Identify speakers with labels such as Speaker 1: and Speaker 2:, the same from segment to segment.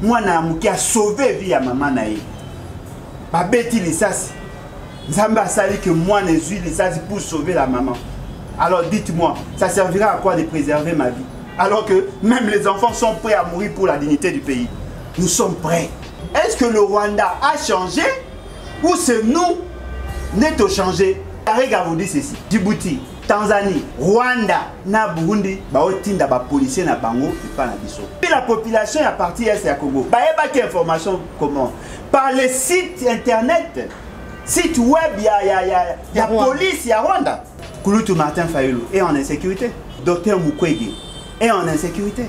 Speaker 1: Moi qui a sauvé vie à maman naïe. Babeti lisasi. Nzamba sali que moi ne suis lisasi pour sauver la maman. Alors dites-moi, ça servira à quoi de préserver ma vie? Alors que même les enfants sont prêts à mourir pour la dignité du pays. Nous sommes prêts. Est-ce que le Rwanda a changé ou c'est nous net changé? Regarde vous dit ceci. Djibouti, Tanzanie, Rwanda, na Burundi, baotinda ba policier na bango et pas na biso. Puis la population est à partir est à Congo. Bah y a pas d'information comment? Par les sites internet, sites web, il y a police, il y a Rwanda. Kouloutou Martin Fayulu est en insécurité. Docteur Mukwege est en insécurité.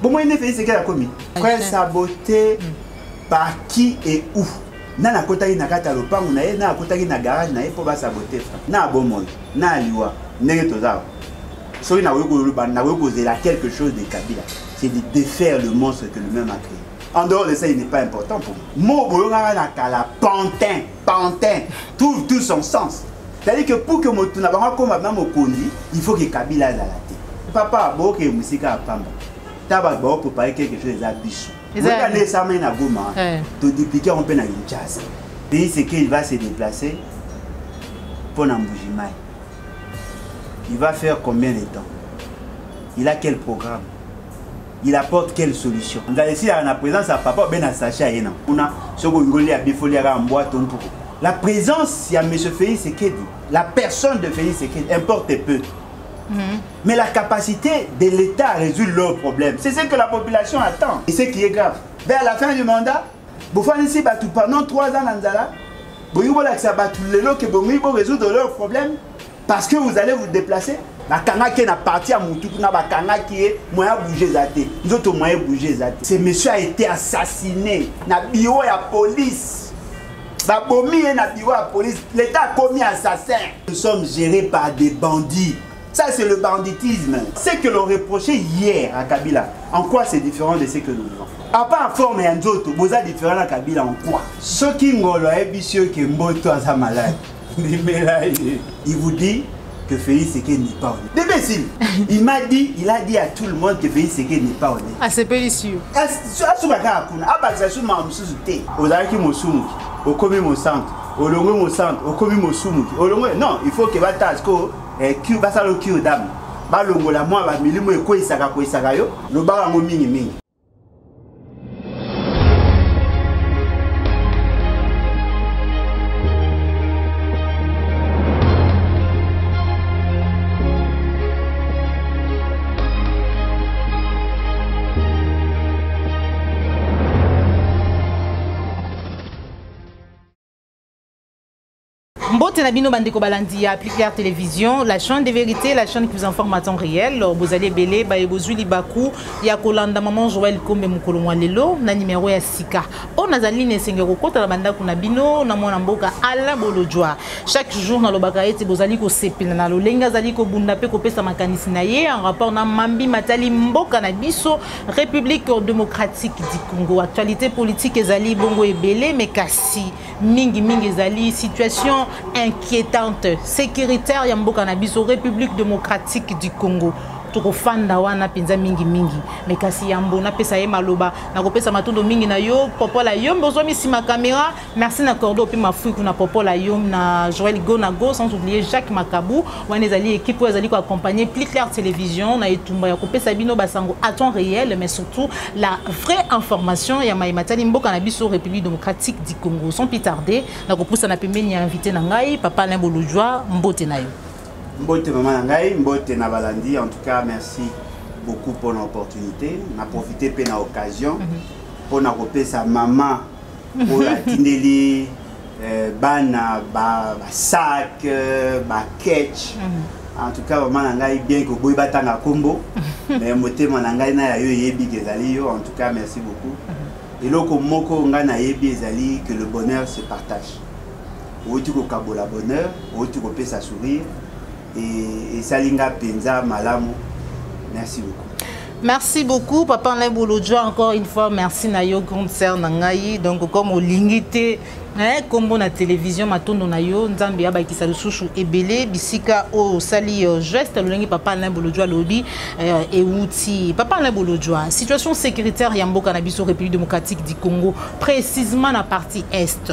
Speaker 1: Bon, moi, il ne fait ce qu'il a commis. Frère saboté par qui et où? Na kota na kata lopangu na ye na kota na garage na ye pour ba saboter na bomoi na liwa ndenge tozao so na weko zela quelque chose de Kabila, c'est de défaire le monstre que lui-même a créé. En dehors de ça, il n'est pas important pour moi. Mo boyonga na kala pantin tout son sens. C'est-à-dire que pour que motuna bango comme na mokondi, il faut que Kabila zalate. Papa bo ke musika pamba. Taba bo pour parler quelque chose des abisses. Regardez ça, mais tout dupliquer on peut na Kinshasa. Et c'est qu'il va se déplacer pour Namboujimai. Il va faire combien de temps? Il a quel programme? Il apporte quelle solution? On a laissé la présence à papa ben à Sacha et non. On a ce qu'on a bifoli à boîte. La présence, il y a M. Félix Tshisekedi. La personne de Félix Tshisekedi importe peu. Mais la capacité de l'État à résoudre leurs problèmes, c'est ce que la population attend. Et ce qui est grave, vers la fin du mandat, vous faites ici pendant 3 ans dans Nzala, vous allez résoudre leurs problèmes parce que vous allez vous déplacer. La kanga qui est parti à Moutouk, la kanga qui est moyen bouger zaté. Nous autres moyen bouger zaté. Ce monsieur a été assassiné. Na bureau à police. L'État a commis assassin. Nous sommes gérés par des bandits. Ça, c'est le banditisme. Ce que l'on reprochait hier à Kabila, en quoi c'est différent de ce que nous vivons? À part en forme et en autres, vous êtes différent à Kabila en quoi? Ceux qui ngolo est que Mboto a malade. Il vous dit que Félix Tshisekedi n'est pas honnête. Débécile. Il a dit à tout le monde que Félix Tshisekedi n'est pas honnête.
Speaker 2: Ah, c'est délicieux.
Speaker 1: Non, il faut que basalo ki odam balongola mwa ba milimo ekoisaka yo lobaka ngo mingi.
Speaker 2: Mbote Nabino Bandeko Balandi a Claire Télévision, la chaîne de vérité, la chaîne qui vous informe à temps réel. Vous allez belé, Baebozuli Bakou, Yakolanda Maman Joël Kombe Mukolomwa Lelo, na numéro ya Sika. On a Zaline Sengero Kota la Banda Kunabino, na Mona Mboka Alain Bolodjoa. Chaque jour dans le Bakaete, Bozali ko sepina na Lolenga Zali ko Bundape ko pesa makanisi na ye en rapport na Mambi Matali Mboka na biso République démocratique du Congo. Actualité politique ezali bongo ebele mais kasi mingi ezali situation inquiétante, sécuritaire Yamboka Nabiso, République démocratique du Congo. Tukofanda wana pinza mingi mais kasi yambo na pesa ye maloba na kopesa matundo mingi na yo popola yo besoin mi ma caméra merci na cordo pe mafui kuna popola yo na Joël Gonago sans oublier Jacques Makabou wana ezali équipe où ezali ko accompagner Plus Claire Télévision na etumba ya kopesa bino basango à temps réel mais surtout la vraie information ya Matali Mboka na biso République démocratique du Congo sans plus tarder na kopousa na pembeni invité na ngai papa Alain Bolodjoa mbote na yo.
Speaker 1: Mbote Maman Nangai, Mbote Nabalandi, en tout cas merci beaucoup pour l'opportunité. On a profité de l'occasion pour nous repérer sa maman pour la tindeli, bana, sac, ketch. En tout cas, Maman Nangai, bien que vous ayez batanga combo, mais Mbote Maman Nangai na yo yebi gezali yo. En tout cas, merci beaucoup. Et là, comme moko ngana yebi ezali que le bonheur se partage. Où tu ko kabola bonheur, où tu ko pesa sourire. Et Salinga Penza Malamu, merci beaucoup.
Speaker 2: Merci beaucoup, Papa Alain Bolodjoa. Encore une fois, merci Nayo, grande sœur Nangaï. Donc, comme au lingité, comme on a télévision, matondo Nayo, Nzambi Abaikisa le Souchou Ebele, Bisika au Sali Geste, le lingi Papa Alain Bolodjoa Lobby et Outi. Papa Alain Bolodjoa, situation sécuritaire Yambo Cannabis au République démocratique du Congo, précisément la partie Est.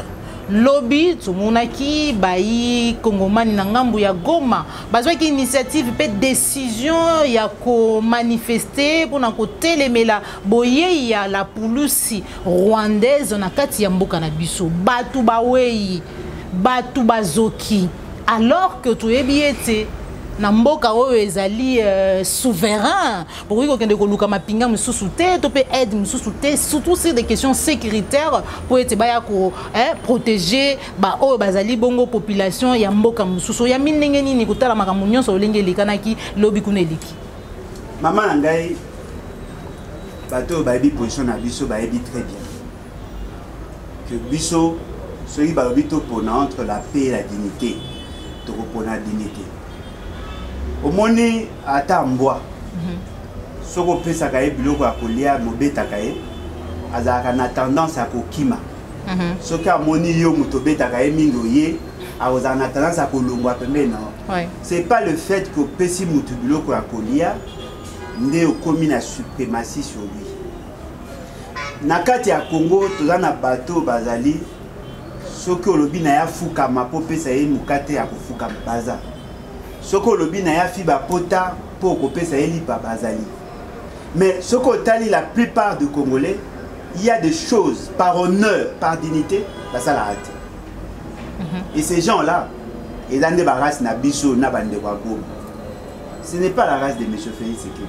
Speaker 2: Lobby tumonaki bayi kongomani na ngambu ya Goma bazwaki initiative pe décision ya ko manifester pona ko telemela boye ya la police rwandaise na kati ya mboka na biso batu bawei batu bazoki alors que toyebi ete na mboka oyo ezali souverain pour ko kende ko luka mapinga mususu te to pe aide mususu te surtout sur des questions sécuritaires pour ete baya ko protéger ba oyo bazali bongo population ya mboka mususu ya minenge nini kutala makambo nyonso olenge likanaki lobi kuna eliki
Speaker 1: mama ngai bato ba bi position na biso ba bi très bien que biso soki ba bi to pona entre la paix et la dignité to pona dignité au moni ata mbwa soko pesa kaye biloko ya kolia mobeta kaye azaka na tendance à kokima soki amoni yo moto beta kaye mingo ye azaka na tendance à kolongwa pembeni non c'est pas le fait que pesi moto biloko ya kolia nde okomi na suprématie sur lui na kati ya Congo toza na bato bazali soki olobi na ya fukama po pesa ye mukate ya kofuka baza soko lobi na ya fiba pota pour kopesa elipa bazali mais soko tali la plupart des Congolais il y a des choses par honneur par dignité ça la rate et ces gens là et dans des race na biso na bande kwa Goma ce n'est pas la race de monsieur Félix Tshisekedi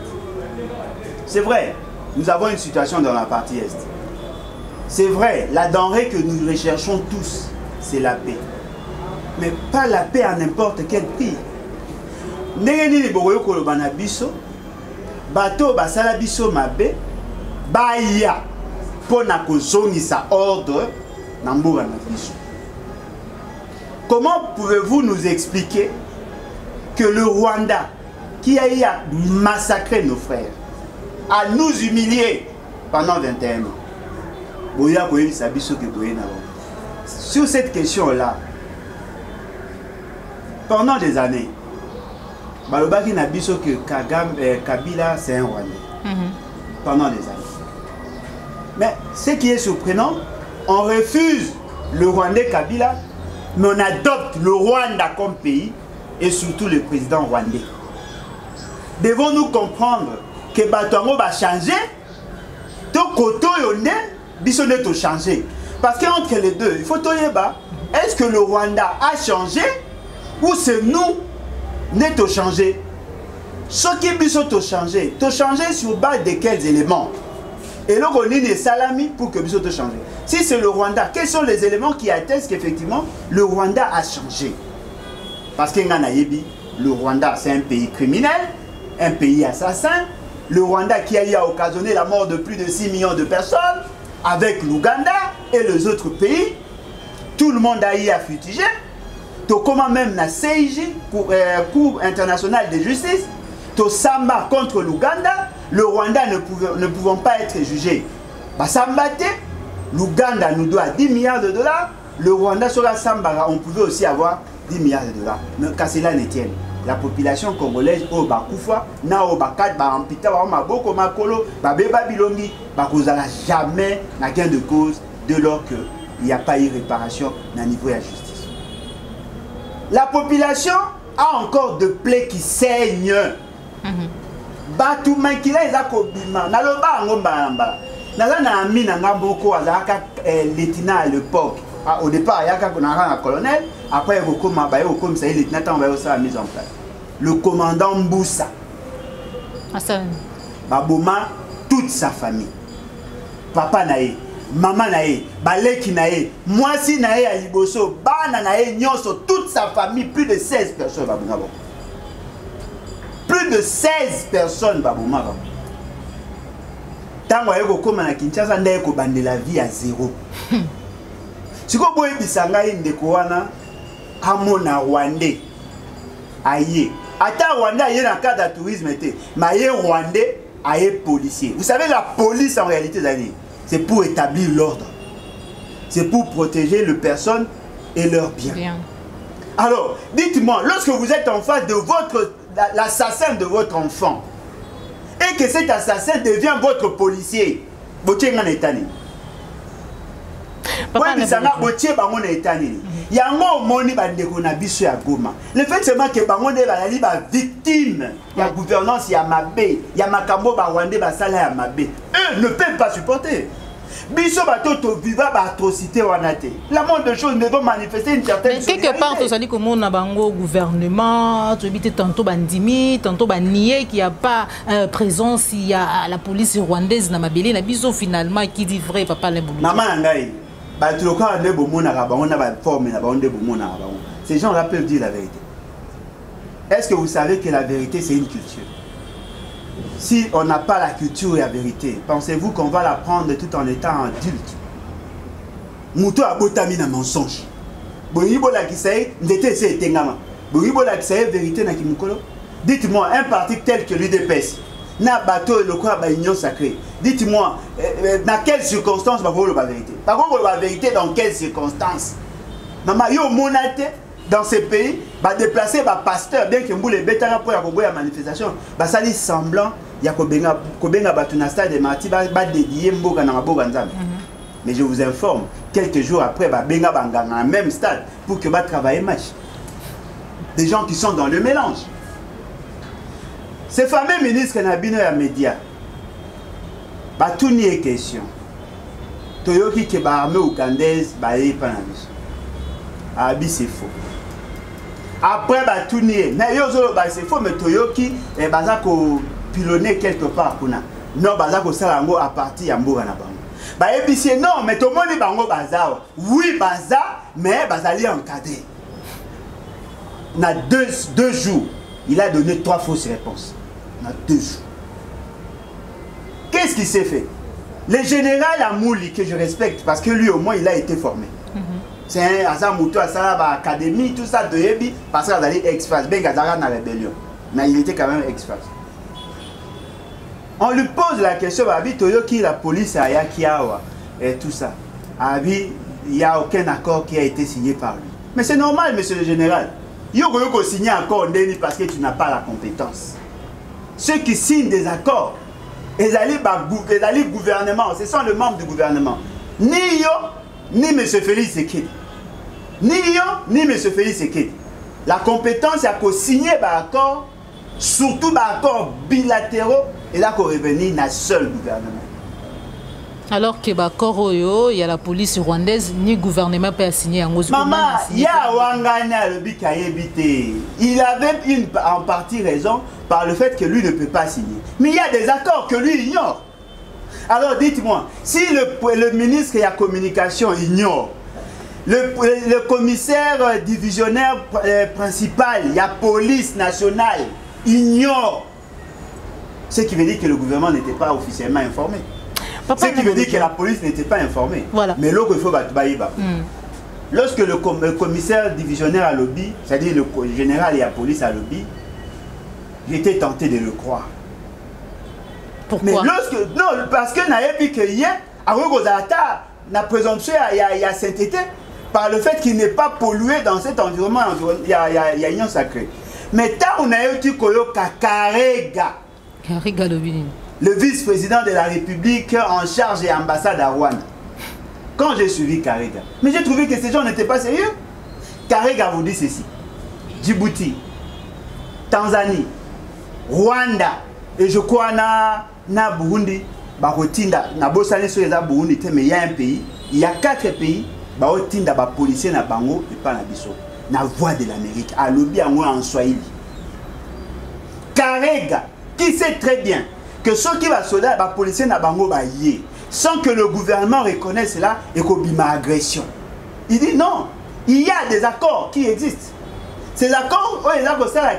Speaker 1: c'est vrai nous avons une situation dans la partie est c'est vrai la denrée que nous recherchons tous c'est la paix mais pas la paix à n'importe quel prix. Ndenge nini bokoyo koloba na biso bato basala biso mabe baya pona kozongisa ordre na mboka na biso. Comment pouvez-vous nous expliquer que le Rwanda qui a eu à massacrer nos frères, à nous humilier pendant 21 ans, boya koyebisa biso ke boye na sur cette question là pendant des années balobaki na biso que Kabila c'est un Rwandais pendant des années. Mais ce qui est surprenant, on refuse le Rwandais Kabila, mais on adopte le Rwanda comme pays et surtout le président rwandais. Devons-nous comprendre que Batongo va changer, to koto yone biso ne to changer. Parce qu'entre les deux, il faut toyeba, est-ce que le Rwanda a changé ou c'est nous n'est to changer? Ce qui biso to changer sur base de quels éléments? Et là on est salami pour que biso to changer. Si c'est le Rwanda, quels sont les éléments qui attestent qu'effectivement le Rwanda a changé? Parce que le Rwanda c'est un pays criminel, un pays assassin. Le Rwanda qui a eu à occasionner la mort de plus de 6 millions de personnes avec l'Ouganda et les autres pays. Tout le monde a eu à fustiger. Comment même la CIJ, Cour internationale de justice, to Samba contre l'Ouganda, le Rwanda ne pouvant pas être jugé. Sambate, l'Ouganda nous doit 10 milliards de dollars, le Rwanda sur la Samba, on pouvait aussi avoir 10 milliards de dollars. Mais qu'à cela ne tienne, la population congolaise, au Bakoufa, na au Bakat, Bampita, Bamaboko, Makolo, Babeba Bilongi, Bakozala jamais n'a gain de cause de lors qu'il n'y a pas eu réparation à niveau de la justice. La population a encore de plaies qui saignent. Batou mankila ezako bima. Naloba ngomba. Nazana ami nanga boko azaka lieutenant à l'époque. Au départ, il y a un colonel. Après, il y a un lieutenant qui a mis en place. Le commandant Mboussa. Baboma, toute sa famille. Papa nae, maman nae, baleki nae, mwasi nae à Liboso, bana nae, nyonso, toute sa famille, plus de 16 personnes. Plus de 16 personnes. Baboma. Tant que vous avez Kinshasa, vous avez la vie à zéro. Si vous avez dit que vous avez un Rwandais, aïe. Ata Rwanda, il y a un cas de tourisme, mais il y a un Rwandais, aye policier. Vous savez, la police en réalité, c'est pour établir l'ordre. C'est pour protéger les personnes et leurs biens. Bien. Alors, dites-moi, lorsque vous êtes en face de l'assassin de votre enfant, et que cet assassin devient votre policier, le fait seulement que bango ba victime la gouvernance ya mabe ya makambo ba rwandais ba sala ya mabe, eux ne peuvent pas supporter. Biso batoto viva ba atrocité wanate. La monde de choses ne vont manifester une certaine
Speaker 2: mais quelque part tu sali comme on a bango gouvernement, tu habites tantôt bandimi, tantôt banier qui a pas présence, il y a la police rwandaise na mabele na biso finalement qui dit vrai papa le boulot. Maman ngai
Speaker 1: ces gens-là peuvent dire la vérité. Est-ce que vous savez que la vérité, c'est une culture? Si on n'a pas la culture et la vérité, pensez-vous qu'on va la prendre tout en étant adulte? Mouto a botami na mensonge. Boyibola qui sait, n'était c'est tengama. Boyibola qui sait vérité na kimukolo. Dites-moi, un parti tel que l'UDPS, na bateau et le quoi ba union sacrée. Dites-moi, dans quelles circonstances va vous la vérité? Par contre, la vérité dans quelles circonstances? Maman, yo monate dans ces pays, va déplacer ba pasteur bien que mboule betanga pour la manifestation, ba sali semblant ya kobenga batuna stade de marti ba dédier mboka na maboka nzambe. Mais je vous informe, quelques jours après ba benga banga dans le même stade pour que va travailler match. Des gens qui sont dans le mélange. Ces fameux ministres Nabino et médias, tout n'y est question. Toyoki ke ba armée ougandaise ba y pas na biso. Abi c'est faux. Après ba tout n'y est. Na yozo ba c'est faux mais Toyoki e baza ko pilonner quelque part kuna. Non baza ko sala ngo à partir ya mboka na bango. Ba ébicier non mais to moni bango baza. Oui baza mais bazali encadré. Na deux jours, il a donné 3 fausses réponses. On a 2 jours. Qu'est-ce qui s'est fait? Le général Amouli, que je respecte, parce que lui au moins il a été formé. C'est un Azamouto, académie, tout ça de Yebi, parce qu'il a allé ex-face, ben Gazara dans la rébellion. Mais il était quand même ex-face. On lui pose la question, Abi Toyo qui la police à Yakiawa et tout ça. Abi, il n'y a aucun accord qui a été signé par lui. Mais c'est normal, monsieur le général. Il y a signé un accord parce que tu n'as pas la compétence. Ceux qui signent des accords, ils allaient gouvernement, ce sont les membres du gouvernement. Ni yo, ni M. Félix Sekedi. Ni yo, ni M. Félix Sekedi. La compétence, c'est qu'on signe un accord, surtout un accord bilatéraux, et là qu'on revenir dans le seul gouvernement.
Speaker 2: Alors que il y a la police rwandaise, ni gouvernement peut signer un gros.
Speaker 1: Maman, il y a Wangana le Bikayebité. Il avait en partie raison par le fait que lui ne peut pas signer. Mais il y a des accords que lui ignore. Alors dites-moi, si le ministre de la communication ignore, le commissaire divisionnaire principal, il y a police nationale, ignore, ce qui veut dire que le gouvernement n'était pas officiellement informé. Ce qui veut dire que la police n'était pas informée. Voilà. Mais là, il faut lorsque le commissaire divisionnaire à lobby, c'est-à-dire le général et la police à lobby, j'étais tenté de le croire.
Speaker 2: Pourquoi?
Speaker 1: Mais lorsque, non, parce que n'avait que hier, la présomption il a sainteté par le fait qu'il n'est pas pollué dans cet environnement, il y a union sacrée. Mais tant on a eu Karega.
Speaker 2: Karega lobby.
Speaker 1: Le vice-président de la République en charge de l'ambassade à Rwanda. Quand j'ai suivi Karega, mais j'ai trouvé que ces gens n'étaient pas sérieux. Karega vous dit ceci: Djibouti, Tanzanie, Rwanda, et je crois na Burundi, Barotinda, na Bosane sur les Burundi, mais il y a un pays, il y a 4 pays, Barotinda, ba policier na Bango et pas na Bisso, na voix de l'Amérique, à lobby en Swahili. Karega, qui sait très bien que ceux qui va soldat, les policiers na bango ba yé, sans que le gouvernement reconnaisse cela et qu'on bima agression. Il dit non, il y a des accords qui existent. Ces accords,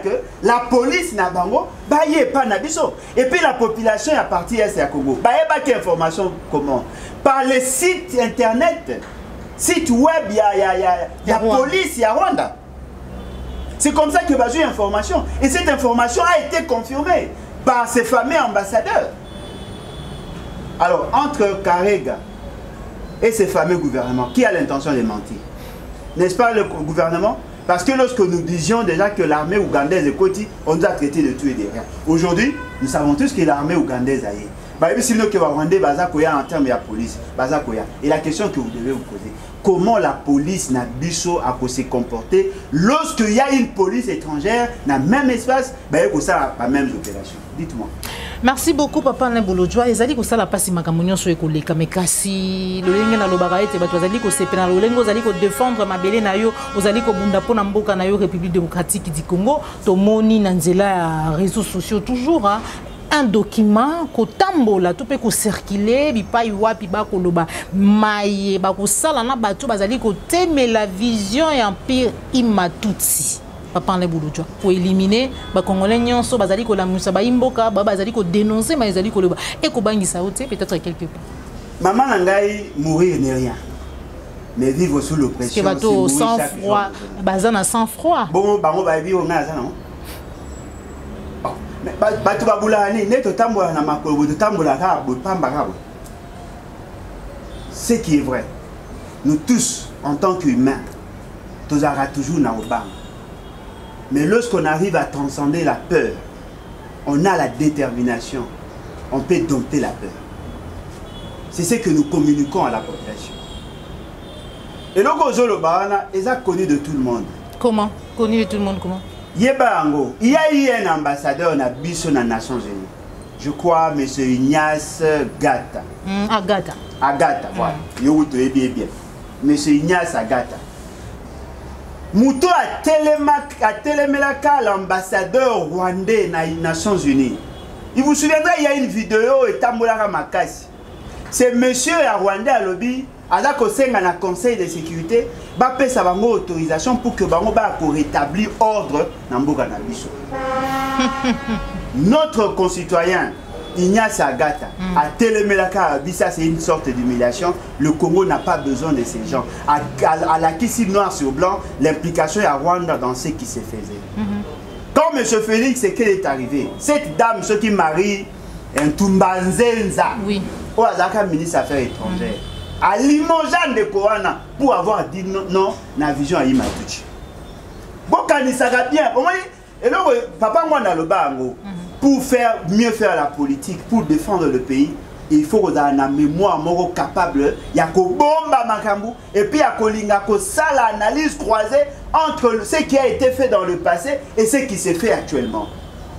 Speaker 1: que la police na bango ba yé pas na biso. Et puis la population est partie est à Congo. Ba yé pas information comment? Par les sites internet, sites web, il y a police, il y a Rwanda. C'est comme ça que va jouer l'information. Et cette information a été confirmée par ses fameux ambassadeurs. Alors, entre Karega et ses fameux gouvernements, qui a l'intention de mentir? N'est-ce pas le gouvernement? Parce que lorsque nous disions déjà que l'armée ougandaise est Koti, on nous a traité de tout et de rien. Aujourd'hui, nous savons tous que l'armée ougandaise a été. En termes de police, et la question que vous devez vous poser, comment la police n'a biso à se comporter lorsqu'il y a une police étrangère dans le même espace, ça la même opération? Dites-moi.
Speaker 2: Merci beaucoup papa Nbolojwa. Ezali ko sala pasi makamunyo so ekoleka mekasi lolenge na lobaka ete bato azali ko sepena lolenge ozali ko défendre mabele na yo ozali ko bunda pona mboka na yo République démocratique du Congo tomoni na nzela ya réseaux sociaux toujours hein. Un document ko tambola to pe ko circuler bipai wapi ba ko loba maye ba ko sala na bato bazali ko temela vision ya empire Imatutsi. Papa Nbolojwa pour éliminer ba congolais nyonso bazali ko la musa ba imboka ba bazali ko dénoncer mais bazali ko loba et ko bangisa ote peut-être quelque part.
Speaker 1: Maman nangai mourir n'est rien. Mais vivre sous l'oppression
Speaker 2: c'est mourir sans froid, bazana sans froid.
Speaker 1: Bon bango ba vivre na ça non. Mais bato ba bulani ne to tambola na makolo to tambola ka bo pamba ka. Ce qui est vrai. Nous tous en tant qu'humains, tous aura toujours na obang. Mais lorsqu'on arrive à transcender la peur, on a la détermination, on peut dompter la peur. C'est ce que nous communiquons à la population. Et le Gozolo Bahana est connu de tout le monde.
Speaker 2: Comment? Connu de tout le monde, comment?
Speaker 1: Il y a eu un ambassadeur na biso na Nations Unies. Je crois, M. Ignace Gata.
Speaker 2: Agata.
Speaker 1: Agata, voilà. Bien. M. Ignace Agata. Mouto a télémélaca l'ambassadeur rwandais des Nations Unies. Il vous souviendra, il y a une vidéo et Tambolara Makasi. C'est monsieur à Rwandais à lobby, à la conseil de sécurité, va payer sa autorisation pour que bango ba rétablir ordre dans Mboka na biso. Notre concitoyen Ignace Agata à Télémélaca, ça c'est une sorte d'humiliation. Le Congo n'a pas besoin de ces gens. À la Kissi noir sur blanc, l'implication à Rwanda dans ce qui se faisait. Quand M. Félix, c'est qu'elle est arrivée. Cette dame, ce qui marie un Tumbanzenza,
Speaker 2: oui.
Speaker 1: Au Azaka, ministre des Affaires étrangères, à Limojan de Koana, pour avoir dit non, la vision à Imatutsi. Bon, quand il s'arrête bien, et là, papa, moi, dans le bango. Pour mieux faire la politique, pour défendre le pays, il faut qu'on ait une mémoire capable. Il y a qu'on bomba makambu et puis il y a qu'on ça l'analyse croisée entre ce qui a été fait dans le passé et ce qui s'est fait actuellement.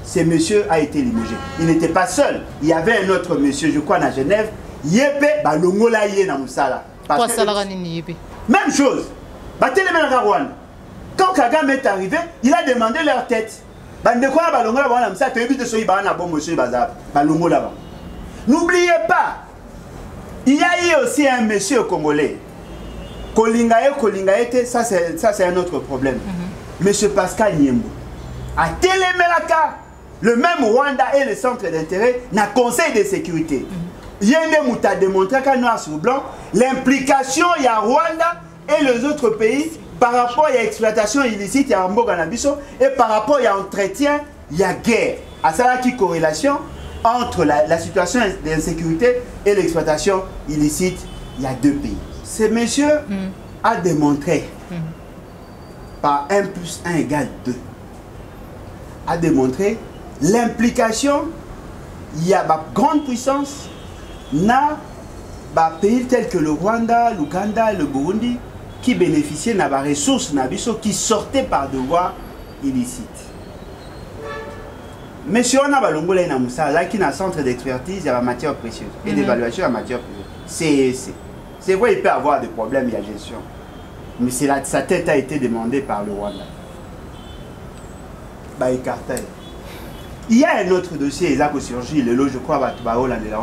Speaker 1: Ce monsieur a été limogé. Il n'était pas seul. Il y avait un autre monsieur, je crois, à Genève. Yépe, balongola yé na musala. Même chose. Quand Kagame est arrivé, il a demandé leur tête. N'oubliez pas, il y a eu aussi un monsieur congolais. Kolingaete, ça c'est un autre problème. Monsieur Pascal Niembo. À Télémélaca, le même Rwanda et le centre d'intérêt n'a conseil de sécurité. Yende Mouta démontré qu'à noir sur blanc, l'implication il y a Rwanda et les autres pays. Par rapport à l'exploitation illicite, il y a un Mboganabiso, et par rapport à l'entretien, il y a guerre. À ça, qui corrélation entre la situation d'insécurité et l'exploitation illicite, il y a deux pays. Ce monsieur a démontré, par 1 plus 1 égale 2, a démontré l'implication, il y a une grande puissance, dans des pays tels que le Rwanda, l'Ouganda et le Burundi, qui bénéficiaient de ressources qui sortaient par devoir illicite. Monsieur on a balongola na musala qui na centre d'expertise à la matière précieuse et d'évaluation à la matière précieuse. C'est vrai il peut avoir des problèmes de gestion. Mais sa tête a été demandée par le Rwanda. Il y a un autre dossier il a surgi le lot je crois Baola déjà.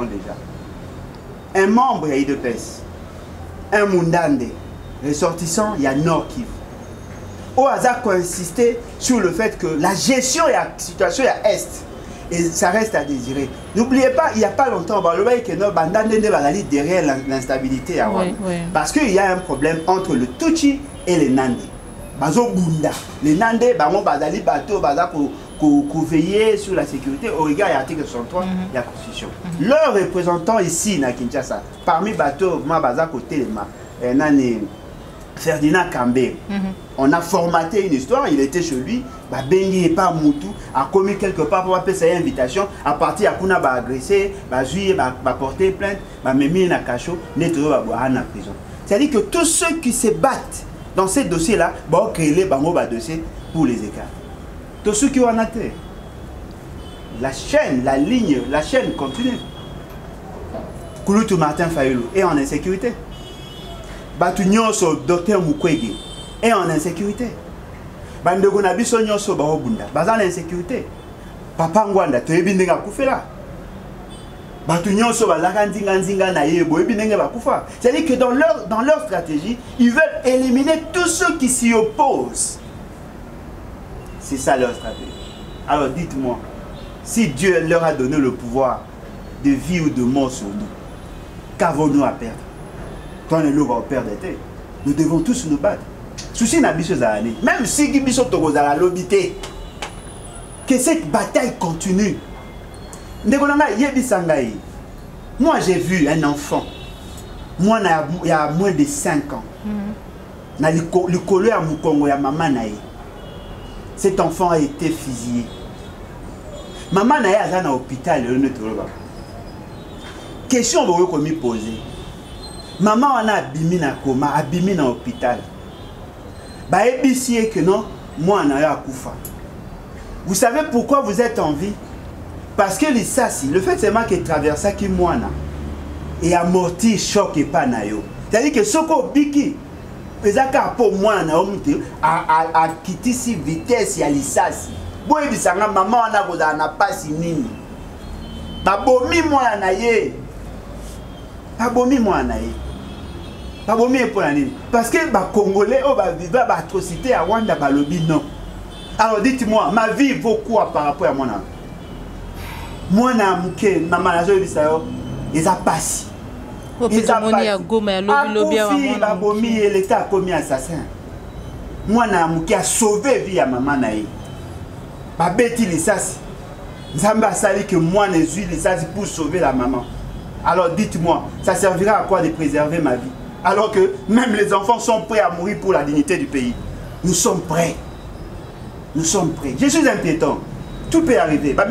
Speaker 1: Un membre de l'IDPS, un Mundande ressortissant, il y a Nord Kivu. Au hasard qu'on insistait sur le fait que la gestion et la situation est à Est. Et ça reste à désirer. N'oubliez pas, il n'y a pas longtemps, derrière l'instabilité à Rwanda. Parce qu'il y a un problème entre le Tutsi et les Nandi. Les Nandi, bazali bateau, veiller sur la sécurité au regard de l'article 63 de la Constitution. Leurs représentants ici à Kinshasa, parmi bateaux, moi, baza côté Ferdinand Kambé, on a formaté une histoire, il était chez lui, Bengi et pas Moutou, a commis quelque part pour appeler sa invitation, à partir de Kuna va agresser, va juger, va porter plainte, va me mettre en cachot, nettoyer, va boire en prison. C'est-à-dire que tous ceux qui se battent dans ces dossiers-là, vont créer les dossiers pour les écarts. Tous ceux qui ont en terre. La chaîne, la ligne, la chaîne continue. Kouloutou Martin Fayulu est en insécurité. Batu nyonso docteur Mukwege est en insécurité. Bandeko na biso nyonso baobunda baza en insécurité. Papa Ngwanda toyebi ndenge akufela. Batu nyonso balaka nzinga na ye boyebi ndenge bakufa. C'est-à-dire que dans leur stratégie, ils veulent éliminer tous ceux qui s'y opposent. C'est ça leur stratégie. Alors dites-moi, si Dieu leur a donné le pouvoir de vie ou de mort sur nous, qu'avons-nous à perdre? Nous devons tous nous battre. Souci n'a pas même si que cette bataille continue. Moi j'ai vu un enfant, moi il y a moins de 5 ans, cet enfant a été fusillé. Maman n'a pas à l'hôpital. Question que vous me posez. Maman on a abîmé na coma, abîmé na hôpital. Bah ébicier que non, moi on a Koufa. Vous savez pourquoi vous êtes en vie? Parce que les sassi, le fait c'est moi qui traverse qui moi na et amorti choc et pas nayo. C'est-à-dire que soko biki, ezaka pour moi na omute a quitter si vitesse ya lisasi. Boye bisanga maman on a goza na passe nini. Babomi moi na ye. Babomi moi na ye. Parce que les Congolais vivent l'atrocité à Rwanda, balobi non. Alors dites-moi, ma vie vaut quoi par rapport à mon âme? Moi, maman, ils ont passé. L'État a commis assassin. Moi, je a sauvé vie à maman. Babeti les sas. Zamba sali que moi, les huiles les sas pour sauver la maman. Alors dites-moi, ça servira à quoi de préserver ma vie? Alors que même les enfants sont prêts à mourir pour la dignité du pays. Nous sommes prêts. Nous sommes prêts. Je suis un piéton. Tout peut arriver. Peu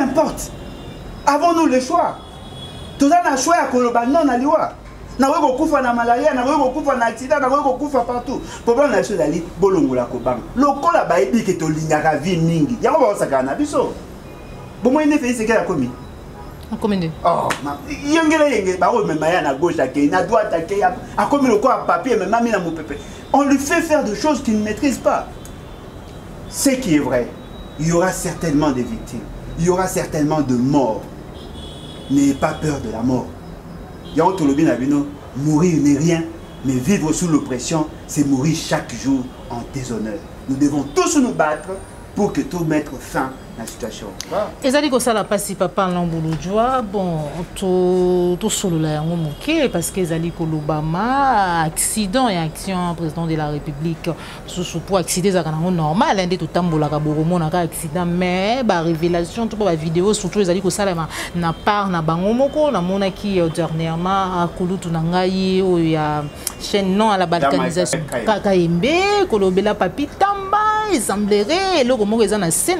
Speaker 1: importe. Avons-nous le choix? Tout le monde a le choix à non à l'Iwa. Nous avons beaucoup na malaria, nous avons beaucoup na accident, nous avons beaucoup partout. Problème la chose ali bolongola ko bang. Loko la baebi ke to lingaka vie mingi. Yango ba sakana biso. Bomo ine fait ce qu'elle a commis.
Speaker 2: Combien?
Speaker 1: Oh, on lui fait faire des choses qu'il ne maîtrise pas. Ce qui est vrai, il y aura certainement des victimes, il y aura certainement de morts. N'ayez pas peur de la mort. Mourir n'est rien, mais vivre sous l'oppression, c'est mourir chaque jour en déshonneur. Nous devons tous nous battre pour que tout mettre fin à la situation.
Speaker 2: Et ça dit que ça la passe papa l'ambouloudjoa bon tout solo la moqué parce que Zali Kolobama accident et action président de la République sous pour accident ça normal de tout tambola ka boromo na accident mais ba révélation tout ba vidéo surtout Zali ko sala na part na bango moko na mona qui dernièrement a kulutu na ngai o ya chaîne non à la balkanisation kaka embe kolobela papi tamba il semblerait le comment ils en a c'est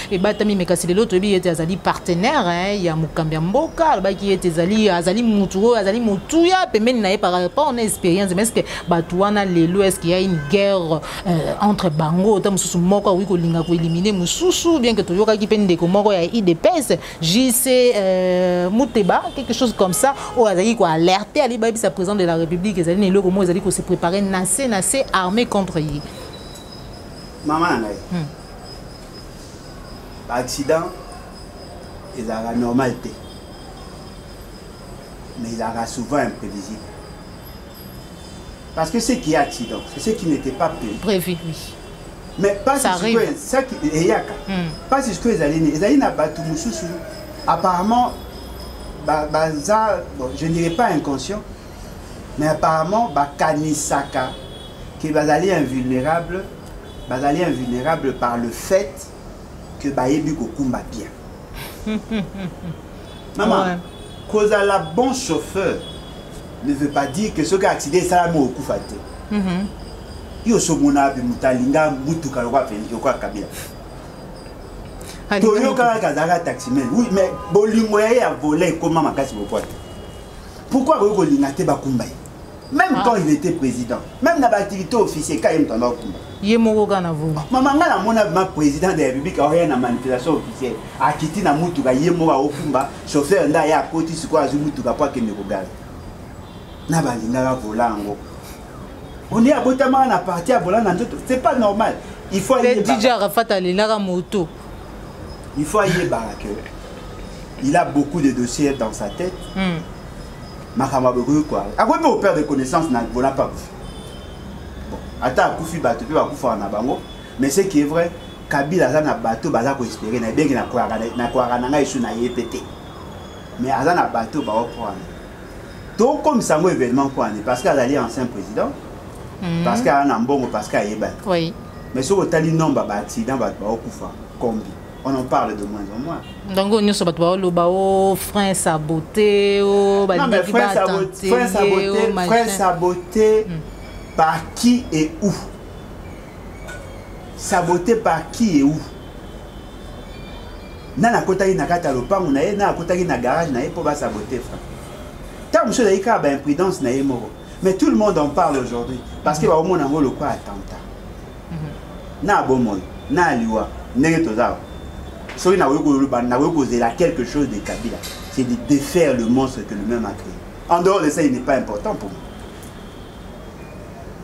Speaker 2: et batami mekasi l'autre bi était azali partenaire hein ya mukambia mboka ba qui était azali muturo azali mutuya pemeni na par rapport à expérience mais est-ce que batuana lelo est-ce qu'il y a une guerre entre bango tam susu moko wi ko linga ko éliminer mususu bien que toyoka ki pende ko moko ya IDPS JC Muteba quelque chose comme ça ou azali ko alerter ali ba sa président de la République azali lelo comment azali ko se préparer nasé armé contre lui.
Speaker 1: Maman l'accident est à la normalité, mais il est souvent imprévisible. Parce que ce qui est accident, c'est ce qui n'était pas
Speaker 2: prévu. Oui.
Speaker 1: Mais pas si ce qui est pas si ce que les alliés n'a pas tout apparemment, je ne dirais pas inconscient, mais apparemment, Kanisaka que bazali invulnérable par le fait que bayebi kokumba bien. Maman, cause à la bon chauffeur ne veut pas dire que ce qui a accident ça mo okufate. Yo somona bi mutalinga mutuka lokwa feli lokwa kabila. Toyo kala kazaka taximen. Oui, mais bolingo ya voler comment makasi bopote. Pourquoi vous voulez bakumba? Même quand il était président, même dans l'activité officielle, quand il était en Kumba. Maman, ma président de la République a rien à manipulation officielle. A quitté na mutuka yemoa au Kumba, chauffeur nda ya koti siko azu mutuka pour que ne regarde. Na balinga volango. On est à Botama na parti à volant dans d'autres. C'est pas normal. Il faut aller.
Speaker 2: DJ Arafat a la moto.
Speaker 1: Il faut aller barake. Il a beaucoup de dossiers dans sa tête. Makamaburu quoi. Après on perd des connaissances na vola pas. Bon, ata akufi bato pe bakufa na bango, mais ce qui est vrai, Kabila za na bato baza ko espérer na bengi na kwara na ngai su na yepete. Mais aza na bato ba oprendre. Donc comme ça mo événement quoi parce qu'il a ancien président. Parce qu'il a un mbongo parce qu'il yeba.
Speaker 2: Oui.
Speaker 1: Mais sur le tali nombre ba accident ba okufa combien. On en parle de moins en moins.
Speaker 2: Donc, nous sommes tous frein saboté,
Speaker 1: frein saboté par qui et où? Saboté par qui et où? Nana kota na kata lopango na ye na kota na garage na ye pour saboter frère. Tant monsieur daika ba imprudence na ye moro. Mais tout le monde en parle aujourd'hui parce que ba au monde en le quoi attentat. Na bomon, na liwa, nenge tozao. Si on a posé là quelque chose de Kabila, c'est de défaire le monstre que lui-même a créé. En dehors de ça, il n'est pas important pour moi.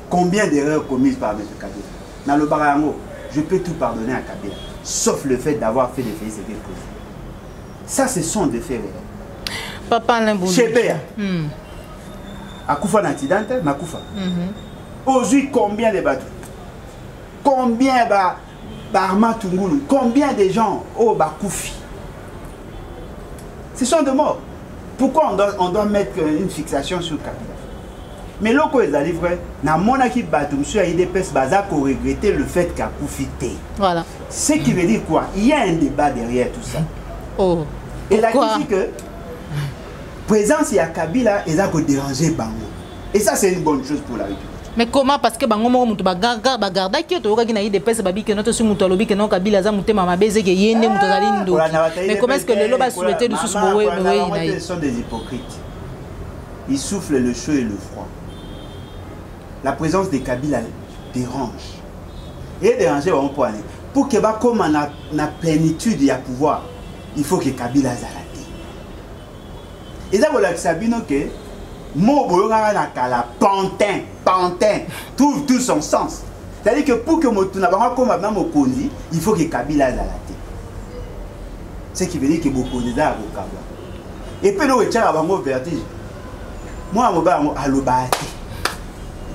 Speaker 1: Combien d'erreurs commises par M. Kabila? Dans le Barango, je peux tout pardonner à Kabila, sauf le fait d'avoir fait des faits et des causes. Ça, ce sont des faits réels.
Speaker 2: Papa Limboulou.
Speaker 1: Chébéa. Akoufa Natidante, Makoufa. Aujourd'hui, combien de bateaux? Combien Barma Tungulu, combien de gens au Bakoufi? Ce sont des morts. Pourquoi on doit mettre une fixation sur Kabila? Mais là, quand ils arrivent, dans mon équipe, il y a des personnes qui ont regretté le fait qu'il a profité.
Speaker 2: Voilà.
Speaker 1: Ce qui veut dire quoi? Il y a un débat derrière tout ça.
Speaker 2: Oh.
Speaker 1: Et la critique que présence il y a Kabila, ils ont dérangé Bango. Et ça, c'est une bonne chose pour la République.
Speaker 2: Mais comment? Parce que bango mo mutu bagarda ki to ka na ide pesa babi que notre mutu alobi que non Kabila za mutu mama beze ke yende mutu zali ndo. Mais comment est-ce que le loba souhaité de sous bowe na
Speaker 1: ils sont des hypocrites. Ils soufflent le chaud et le froid. La présence de Kabila dérange. Et déranger on point pour que ba comme na plénitude ya pouvoir, il faut que Kabila zalate. Et ça voilà que Sabino que Mo boyonga kala pantin trouve tout son sens. C'est-à-dire que pour que Motuna comme même Mokondi, il faut que Kabila zalate. Ce qui veut dire que Mokondi za Kabila. Et puis nous etcha bango vertige. Moi mo ba alobate.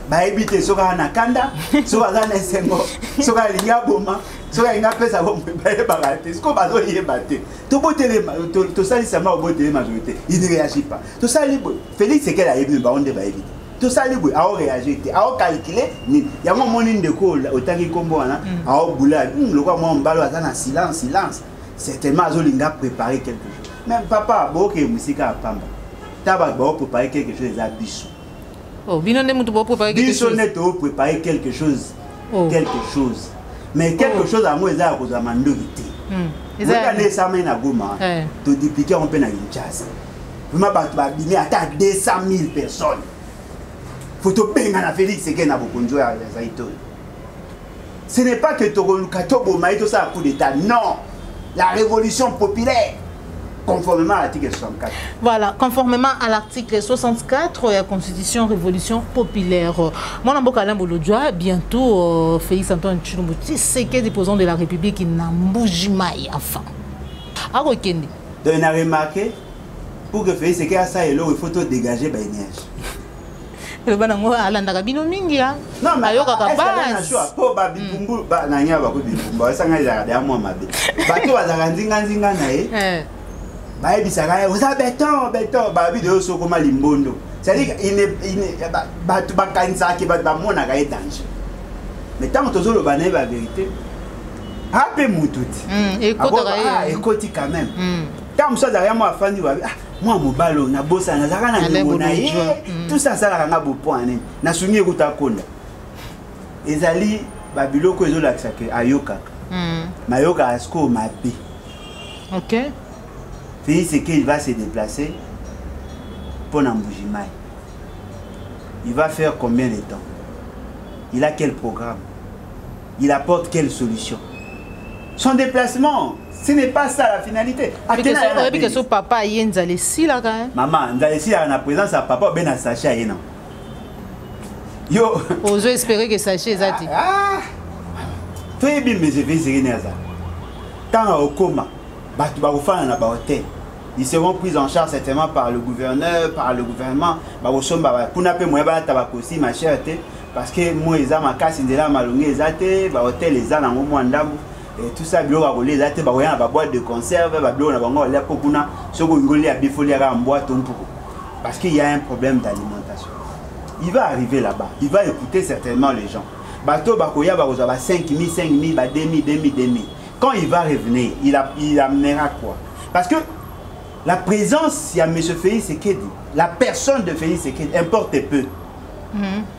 Speaker 1: Ba ebite soka na kanda, soka za na sengo, soka linga boma, soka linga pesa bombe ba barate. Ce qu'on va zo yebate. To botele to sali sama au botele majorité. Il ne réagit pas. To sali Félix c'est qu'elle a ébu ba onde ba éviter. To sali boy a réagir, a calculer ni. Ya mo moni ndeko otaki kombo wana, a bula, le quoi moi mbalo ata na silence. Certainement zo linga préparer quelque chose. Même papa boke musika pamba. Taba ba préparer quelque chose à biso.
Speaker 2: Oh, binonde mutu bo préparer quelque chose.
Speaker 1: Biso neto préparer quelque chose. Quelque chose. Mais quelque chose à moi eza ko za mandogité. Vous allez ça mais na Goma. To dupliquer on peut na Kinshasa. Vraiment ba bimi ata 200 000 personnes. Faut to benga na Félix c'est que na bokonjo ya Zaito. Ce n'est pas que Togo Maïto ça a coup d'état. Non. La révolution populaire. Conformément à l'article 64.
Speaker 2: Voilà, conformément à l'article 64 de la Constitution Révolution Populaire. Mon amboka Limboulou-Djoa, bientôt Félix Antoine Tshilombo c'est que déposant de la République n'a Mboujimaï enfin. À Rokendi.
Speaker 1: Donc on a remarqué pour que Félix c'est que ça et là il faut dégager ba énergie.
Speaker 2: Le banango alanda bino mingi ya.
Speaker 1: Non mais
Speaker 2: ayoka ka
Speaker 1: ba choix po ba bibumbu ba na nya ba ko bibumbu ba sanga ya da mo mabe. Ba to bazaka nzinga na ye. Bah, il s'arrête, vous avez béton, bah, vidéo sur comment limbondo. c'est-à-dire bakanisaka ke bato bamonaka ye danger mais ntango tozoloba na ye bavérité ape mutu ti ekoti quand même ntango mosu azalaka mwa afandi babi mwa mobali oyo nabosana nazalaka na ndeko na ye tout ça asalaka nga bopo nini nasungi ekuta konda ezali babiloko ezolakisa ke ayokaka mayokaka sikoyo mabe
Speaker 2: ok
Speaker 1: Félix Tshisekedi va se déplacer pour Nambujimai. Il va faire combien de temps? Il a quel programme? Il apporte quelle solution? Son déplacement, ce n'est pas ça la finalité.
Speaker 2: Que son papa est Nzalesi là quand même.
Speaker 1: Maman, Nzalesi a la présence à papa ben à Sacha et non. Yo.
Speaker 2: Osez espérer que Sacha est zati.
Speaker 1: Très bien, mais je vais essayer ça. Tant au coma, tu vas faire un hôtel. Ils seront pris en charge certainement par le gouverneur, par le gouvernement. Pour n'a pas moyen tabac aussi ma chère parce que moi ils ont ma casse de la malongé zate, hôtel les ans en moment et tout ça bio va rouler zate, voyant la boîte de conserve, bio na bango la popuna, ce qu'on ngoli a bifoli en boîte on parce qu'il y a un problème d'alimentation. Il va arriver là-bas, il va écouter certainement les gens. Bateau bakoya va avoir 5 000, 5 000, 2 000. Quand il va revenir, il amènera quoi? Parce que la présence, il y a M. Félix Tshisekedi, la personne de Félix Tshisekedi importe peu.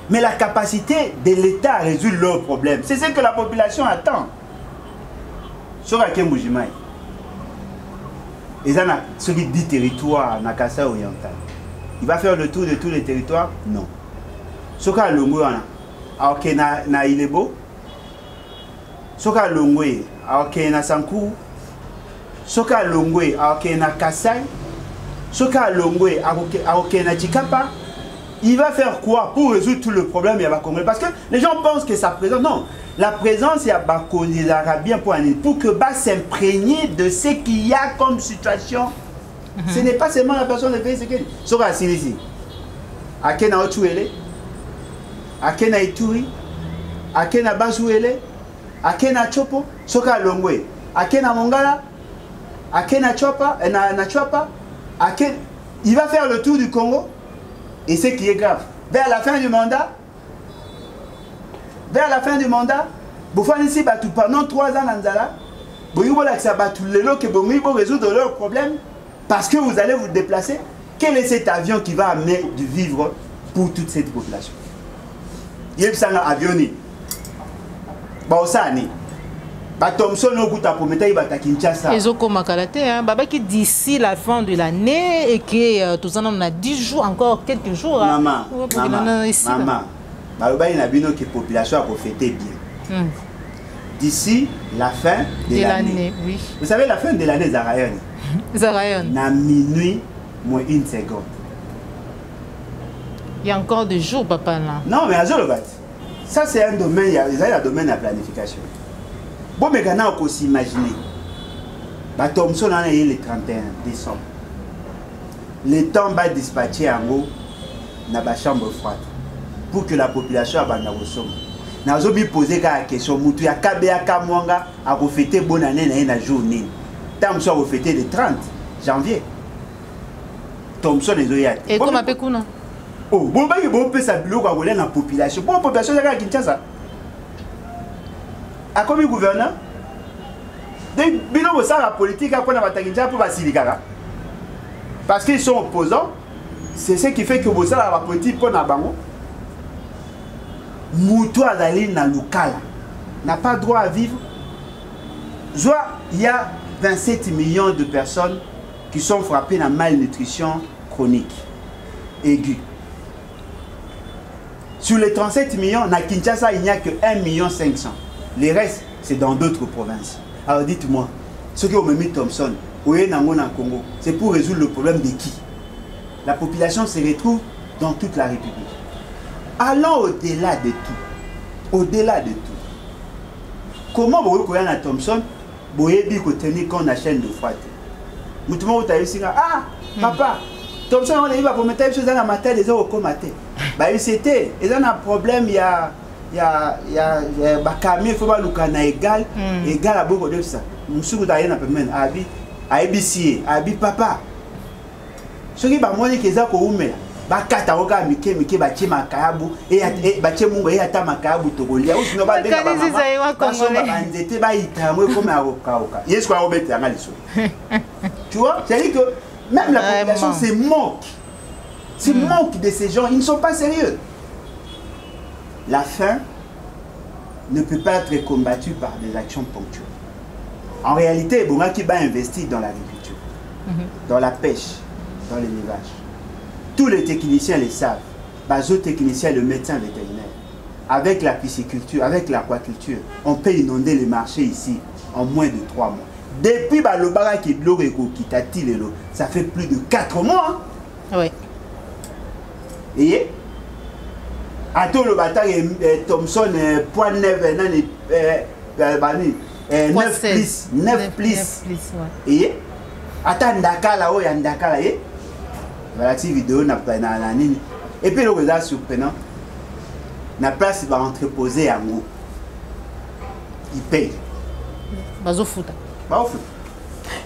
Speaker 1: Mais la capacité de l'État à résoudre leurs problèmes, c'est ce que la population attend. Sur la Kembujimai, ils ont ce qui dit territoire, Nakasa oriental. Il va faire le tour de tous les territoires? Non. Sur la Longo, ok, na Ilebo. Sur la Longo, ok, na Sankou. Soka Longwe aoke na Kasai, Soka Longwe aoke na Chikapa, il va faire quoi pour résoudre tout le problème à Bakongo? Parce que les gens pensent que sa présence, non, la présence il y a Bakongo des Arabiens pour que Bas s'imprégner de ce qu'il y a comme situation. Ce n'est pas seulement la personne de Félix Tshisekedi. Soka Silisi, Akena Otuele, Akena Ituri, Akena Bazuele, Akena Chopo, Soka Longwe, Akena Mongala. Akena Choppa, il va faire le tour du Congo. Et ce qui est grave, vers la fin du mandat, ici, pendant 3 ans, vous résoudre leurs problèmes parce que vous allez vous déplacer. Quel est cet avion qui va amener du vivre pour toute cette population? Il y a un avion. Thomson
Speaker 2: Baba qui d'ici la fin de l'année et que tout ça on a 10 jours encore quelques jours.
Speaker 1: Maman, Baba il a bien que la population a fêté bien. D'ici la fin de l'année.
Speaker 2: Oui.
Speaker 1: Vous savez la fin de l'année Zarayon.
Speaker 2: Zarayon.
Speaker 1: Na minuit moins 1 seconde.
Speaker 2: Il y a encore des jours papa là.
Speaker 1: Non mais ça c'est un domaine, il y a un domaine de la planification. Bon, mais maintenant, on peut s'imaginer. Thomson a eu le 31 décembre. Le temps va dispatcher en haut dans la chambre froide pour que la population abandonne au sommet. Nous avons posé la question. Il y a KBA Kamwanga à fêter bonne année dans la journée. Thomson a fêté le 30 janvier. Thomson est là.
Speaker 2: Et comment Pekuna?
Speaker 1: Oh, bon, on peut s'habiller dans la population. Bon, la population est là à Kinshasa. A comme gouverneur, la politique parce qu'ils sont opposants, c'est ce qui fait que vous avez la politique pour Nabango. Moutou Azali na local n'a pas droit à vivre. Il y a 27 millions de personnes qui sont frappées de malnutrition chronique aiguë. Sur les 37 millions, à Kinshasa, il n'y a que 1 500 000. Les restes, c'est dans d'autres provinces. Alors dites-moi, ce que vous mis Thomson, Congo, c'est pour résoudre le problème de qui? La population se retrouve dans toute la République. Allons au-delà de tout. Au-delà de tout. Comment vous voyez à Thomson, vous voyez qu'on tenir compte de la chaîne de froid? Vous avez dit, ah, papa, Thomson, on est là pour mettre les choses dans la matière des autres au matin. C'était, il y a un problème, il y a camion, il faut pas le égal, égal à beaucoup de ça. Monsieur Goudayena peut même abi ABC, abi papa. Ce qui va moi dire que ça qu'on met, bakata oka mike batie makayabu et batie mungo et ata makayabu tokolia ou sinon ba benga ba mama ba nzete ba itamwe comme aroka yesu kwa obete anga liso. Tu vois, c'est à dire que même la population se moque. Se moque de ces gens, ils ne sont pas sérieux. La faim ne peut pas être combattue par des actions ponctuelles. En réalité, Bonga qui va investir dans l'agriculture, dans la pêche, dans l'élevage. Tous les techniciens le savent. Les autres techniciens, le médecin vétérinaire. Avec la pisciculture, avec l'aquaculture, on peut inonder les marchés ici en moins de 3 mois. Depuis le barak qui est ça fait plus de 4 mois. Hein?
Speaker 2: Oui.
Speaker 1: Et Ato le bataille Thomson point 9 9 plus 9 plus. Et attends Dakar où il y a Dakar et voilà cette vidéo n'a pas nini. Et puis le résultat surprenant. La place va entreposer à Ngo. Il paye.
Speaker 2: Bazo futa.
Speaker 1: Bazo futa.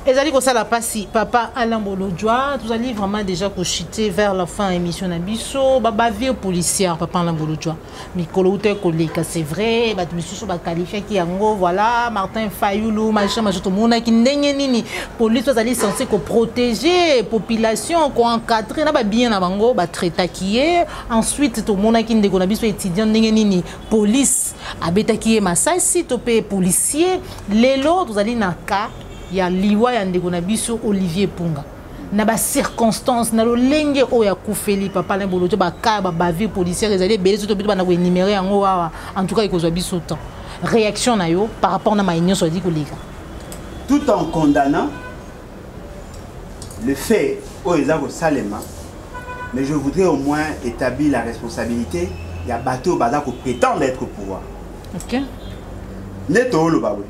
Speaker 2: Et ça dit que ça la passe papa Alain Bolodjoa, tout allez vraiment déjà chuter vers la fin émission Nabiso, baba vie policière papa Alain Bolodjoa. Mikolo te koleka c'est vrai, ba monsieur ba qualifié qui yango voilà, Martin Fayoulou, machin tout le monde qui ndenge nini, police vous allez censé ko protéger population, ko encadrer na ba bien na bango, ba traiter qui est, ensuite tout le monde qui ndeko Nabiso étudiant ndenge nini, police abeta qui est masasi topé policier, lelo vous allez na cas il y a liwa ya ndeko na biso Olivier Punga na ba circonstances na lo lenge o ya kufeli papa Alain Bolodjoa ba ka ba bavie policière les allez belezo to ba na ko énumérer yango wa en tout cas ikozwa biso temps réaction na yo par rapport na maïnyo so dit koleka
Speaker 1: tout en condamnant le fait au ezako salema mais je voudrais au moins établir la responsabilité il y a bateau bazako prétendre être au pouvoir.
Speaker 2: OK
Speaker 1: neto lo bawe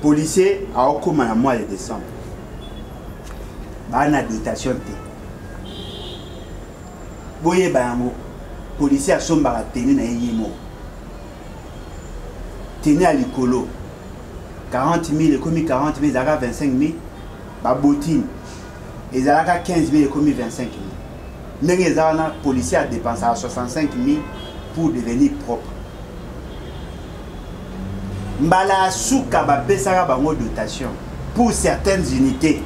Speaker 1: policier a au mois de décembre. Bah, na dotation te. Boye bango. Policier a son bara tenu na yimo. Tenu à l'icolo. 40 000, commis 40 000, ils ont 25 000. Bah, botine. Ils ont 15 000, commis 25 000. Les policiers a dépensé 65 000 pour devenir propre. Mbala souka ba pesara bango dotation pour certaines unités.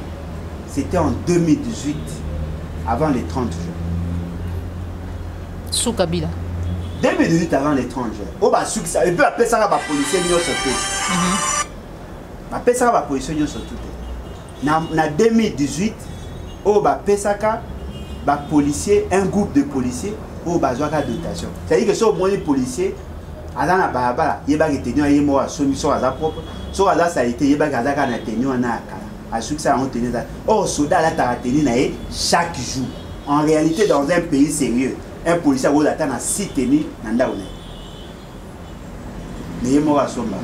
Speaker 1: C'était en 2018 avant les 30 jours.
Speaker 2: Souka bila.
Speaker 1: 2018 avant les 30 jours. Oh ba souka ça et puis ba pesara ba policier nyo sauté. Ba pesara ba policier nyo sauté. Na 2018 oh ba pesaka ba policier un groupe de policiers oh ba zoaka dotation. C'est-à-dire que so bon les policiers Azana Baba, Yeba Tenio et moi, Somission à sa propre, so à la salité, Yeba Gazaka na Tenio na Kala, à succès en tenir. Oh, Soda la Tarateni chaque jour. En réalité, dans un pays sérieux, un policier a attendre à 6 tenis, Nandaone. Mais Yemora Somba.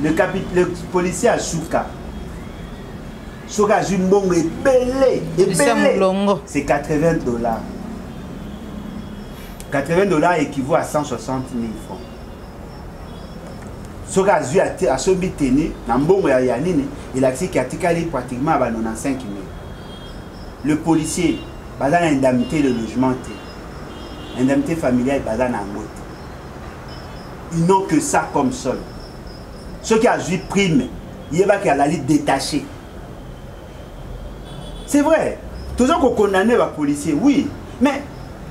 Speaker 1: Le policier à Souka. Souka Jumbong est belé. C'est $80. $80 équivaut à 160 000 francs. Ce qu'a vu à ce biteni, il a dit qu'il a pratiquement 95 000. Le policier, il a une indemnité de logement, indemnité familiale, il a une ils n'ont que ça comme sol. Ce qui a vu prime, il y a la liste détachée. C'est vrai, toujours qu'on condamne les policiers, oui, mais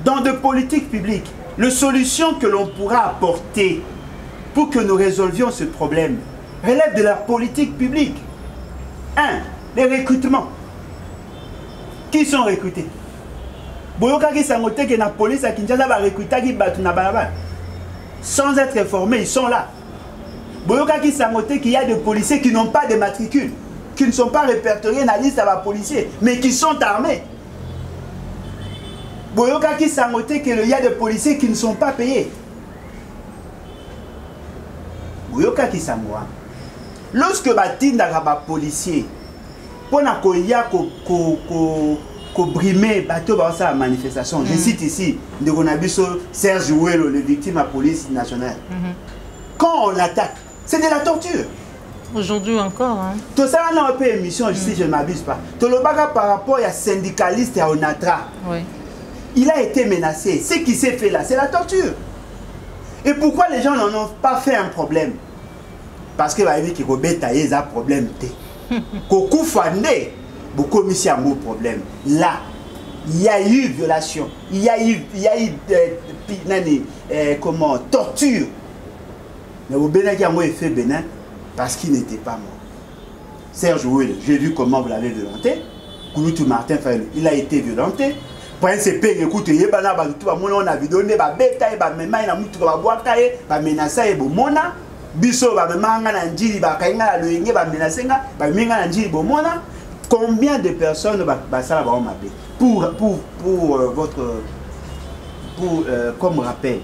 Speaker 1: dans de politiques publiques, la solution que l'on pourra apporter pour que nous résolvions ce problème relève de la politique publique. 1. Les recrutements. Qui sont recrutés? Sans être formés, ils sont là. Qu'il y a des policiers qui n'ont pas de matricule, qui ne sont pas répertoriés dans la liste des policiers, mais qui sont armés. Qu'il y a des policiers qui ne sont pas payés. Lorsque les policiers pour brimer la manifestation, je cite ici Serge Ouello, le victime de la police nationale. Quand on l'attaque, c'est de la torture.
Speaker 2: Aujourd'hui encore.
Speaker 1: Tout ça, on a un peu émission, si je ne m'abuse pas. Tout le bagage par rapport à syndicaliste et à ONATRA.
Speaker 2: Oui.
Speaker 1: Il a été menacé. Ce qui s'est fait là, c'est la torture. Et pourquoi les gens n'en ont pas fait un problème? Parce que va dire que Robeta est un problème. Koku Fande, beaucoup mis un gros problème. Là, il y a eu violation, il y a eu comment, torture. Mais au Bénin, il y a un effet Bénin parce qu'il n'était pas mort. Serge Ouel, j'ai vu comment vous l'avez violenté. Kouloutou Martin Fayou, il a été violenté. Prince P, écoute, il y a vu donner, il menacé, biso ba manga na njili ba kainga lo yenge ba menacenga ba minga na njili bo mona combien de personnes ba sala ba mabe comme rappel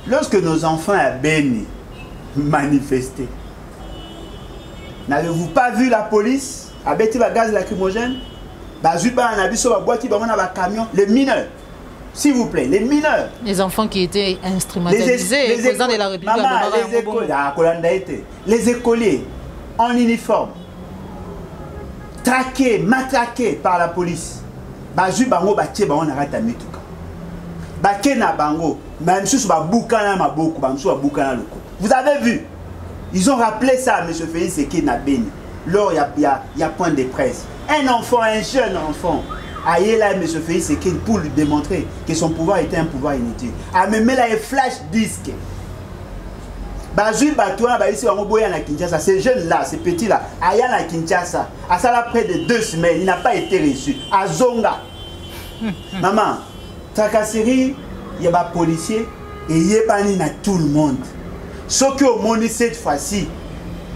Speaker 1: lorsque nos enfants à Beni manifestaient, n'avez-vous pas vu la police a bêti ba gaz lacrymogène ba zuba na biso ba boîte ba mona ba camion, les mineurs. S'il vous plaît, les mineurs.
Speaker 2: Les enfants qui étaient instrumentalisés, les président de la République.
Speaker 1: Les écoliers en uniforme, traqués, matraqués par la police. Bazu bango batie bango na rata mituka. Baké na bango, même sous ba boukana maboko, ba sous ba boukana loko. Vous avez vu? Ils ont rappelé ça à M. Félix Sekine na Beni. Lors il y a point de presse. Un enfant, un jeune enfant. Aïe là, M. Félix Sekine pour lui démontrer que son pouvoir était un pouvoir inutile. A même là, un flash disque. Bazui Batouan, ici, on va na Kinshasa. Ces jeunes-là, ces petits-là, aïe na Kinshasa, à ça là près de 2 semaines, il n'a pas été reçu. À Zonga. Maman, tracasserie, il y a des policiers et il y a tout le monde. Ce que au monde cette fois-ci,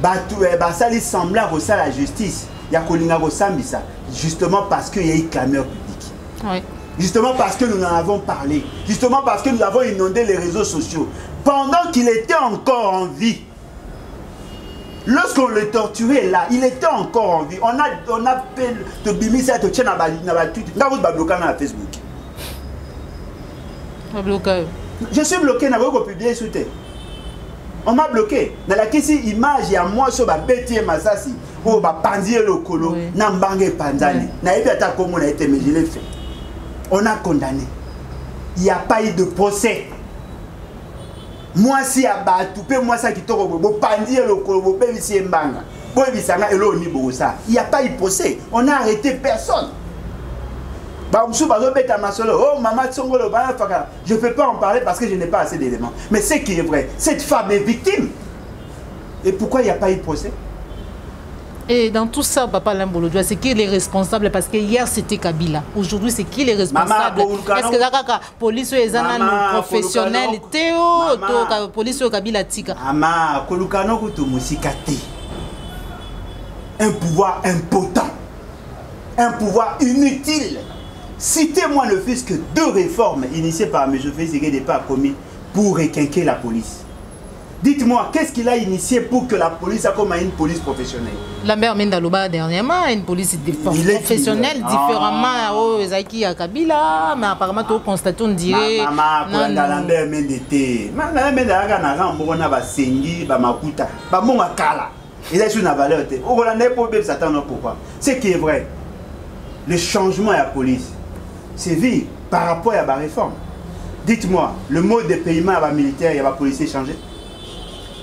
Speaker 1: ça lui semblait à la justice. Il y a Kolinga Sambisa. Justement parce qu'il y a eu clameur publique. Oui. Justement parce que nous en avons parlé. Justement parce que nous avons inondé les réseaux sociaux. Pendant qu'il était encore en vie. Lorsqu'on le torturait là, il était encore en vie. On a fait de bimisa de tchèna na Twitter. Nous avons bloqué na Facebook. Je suis bloqué, n'a pas publié sur Twitter. On m'a bloqué. Dans la question image, il y a moi sur ma bêtise Massassi. Ou ma pandier le colo. Nambangue Panzani. N'a pas été comme on a été, mais je l'ai fait. On a condamné. Il n'y a pas eu de procès. Moi, si à Batoupé, moi, ça qui tombe, pandier le colo, bébé si mbanga. Il n'y a pas eu de procès. On a arrêté personne. Oh, maman, je ne peux pas en parler parce que je n'ai pas assez d'éléments. Mais ce qui est vrai, cette femme est victime. Et pourquoi il n'y a pas eu de procès?
Speaker 2: Et dans tout ça, Papa Lambolodjoa, c'est qui est responsable? Parce que hier c'était Kabila. Aujourd'hui, c'est qui est responsable? Est-ce que la police est un professionnel? Théo, police est Kabila Tika.
Speaker 1: Maman, Kolukano Koutoumusikate. Un pouvoir impotent. Un pouvoir inutile. Citez-moi le fils que 2 réformes initiées par M. Félix Sekine n'ont pas commis pour requinquer la police. Dites-moi, qu'est-ce qu'il a initié pour que la police soit comme une police professionnelle?
Speaker 2: Lambert Mendaloba dernièrement, une police professionnelle, différemment aux Zaki à Kabila, mais apparemment tout constaté, on dirait.
Speaker 1: Maman, Lambert Mendete. Lambert Mendete, on a Sengi, Bamakuta, Bamonga. Il a une valeur. On a un Satan, pourquoi? Ce qui est vrai, le changement à la police, c'est vu par rapport à la réforme. Dites-moi, le mode de paiement à la militaire et à la policier changé?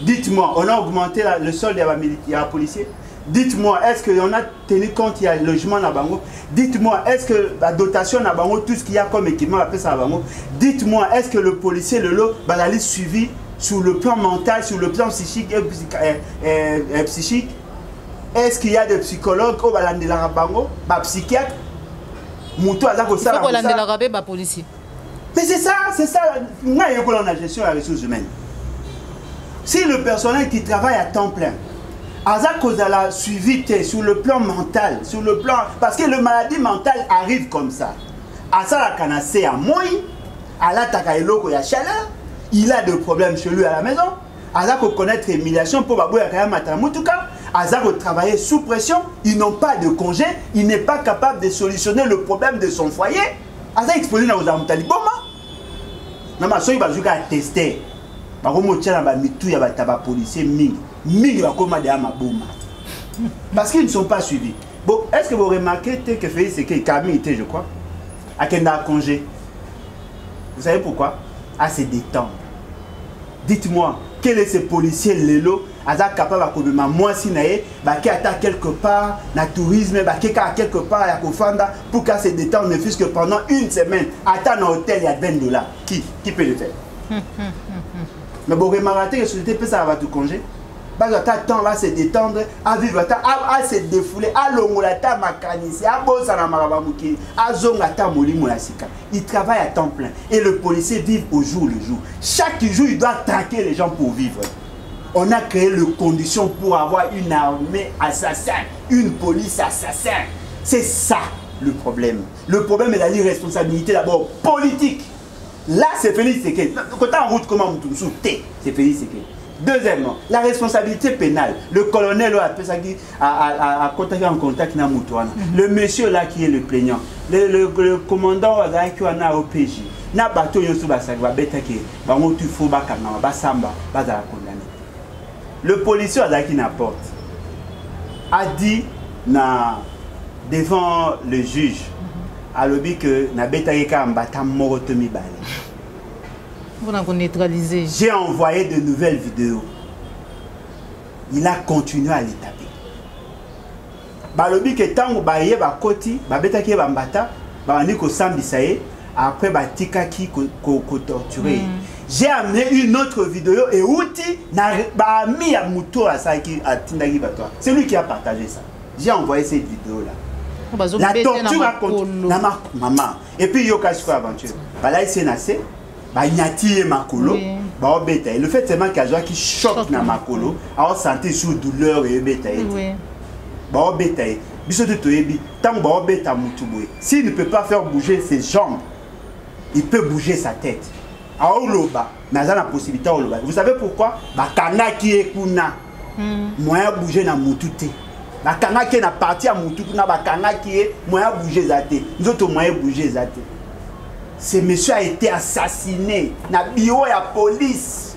Speaker 1: Dites-moi, on a augmenté le solde à la policier? Dites-moi, est-ce qu'on a tenu compte qu'il y a le logement à Bango? Dites-moi, est-ce que la dotation à Bango, tout ce qu'il y a comme équipement à ça à Bango? Dites-moi, est-ce que le policier, le lot, va aller suivi sur le plan mental, sur le plan psychique et psychique? Est-ce qu'il y a des psychologues au Balandela Bango, des psychiatres?
Speaker 2: Il faut qu'on ait des policiers.
Speaker 1: Mais c'est ça, moi je suis la gestion des ressources humaines. Si le personnel qui travaille à temps plein, à cause de la suivi sur le plan mental, sur le plan, parce que le maladie mentale arrive comme ça. À ça la canacée à moi, à la takaïloko ya chaleur, il a des problèmes chez lui à la maison. À ça qu'on connaît l'humiliation pour babouya kaya matamutuka. À ça qu'on travaille sous pression, ils n'ont pas de congé, il n'est pas capable de solutionner le problème de son foyer. À ça exposé dans les amtali boma. Non mais ça il va jouer à tester. Parce qu'ils ne sont pas suivis. Bon, est-ce que vous remarquez que Félix Sekine Camille était, je crois, à Kenda congé? Vous savez pourquoi? À se détendre. Dites-moi, quel est ce policier Lelo aza capable de moi si nae qui attaque quelque part na tourisme quelque part à Kofanda pour qu'à se détendre ne fût-ce que pendant une semaine attendre un hôtel il y a $20 qui peut le faire? Mais bon remarquez que la société peut ça va tout congé temps va se détendre à vivre à se défouler à l'ongolata makanisi à bosana marabamuki à zongata molimo la sika. Il travaille à temps plein et le policier vit au jour le jour. Chaque jour il doit traquer les gens pour vivre. On a créé les conditions pour avoir une armée assassin, une police assassin. C'est ça le problème. Le problème est l'irresponsabilité d'abord politique. Là c'est Félix Tshisekedi. Quand on route comment c'est Félix Tshisekedi. Deuxièmement, la responsabilité pénale. Le colonel a contacté en contact avec Moutouana. Le monsieur là qui est le plaignant. Le commandant qui est au PJ. Na bateau yosu basagwa betake ba motu fo ba kanama ba samba ba za condamné. Le policier qui n'apporte a dit devant le juge à l'objet que na betake ka mbata morotomi balé.
Speaker 2: Vous n'avez neutralisé.
Speaker 1: J'ai envoyé de nouvelles vidéos. Il a continué à les taper. Balobi que tant baye ba koti ba betake ba mbata ba ni ko sambisaye après ba tika ki ko torturé. J'ai amené une autre vidéo et outil na ba mi ya muto asaki atindaki batwa. C'est lui qui a partagé ça. J'ai envoyé cette vidéo là. La torture a continué maman. Et puis yoka sur aventure. Bala ici nassé. Nyati et makolo, le fait seulement qu'il y a qui choque na makolo, a senti sous douleur et bétail. S'il ne peut pas faire bouger ses jambes, il peut bouger sa tête. La possibilité. Vous savez pourquoi? Bakana qui est kuna, moyen bouger na mutute. Bakana qui est na partie à mutute na bakana qui est moyen bouger zate. Nous autres moyen bouger zate. Ce monsieur a été assassiné na bureau de la police.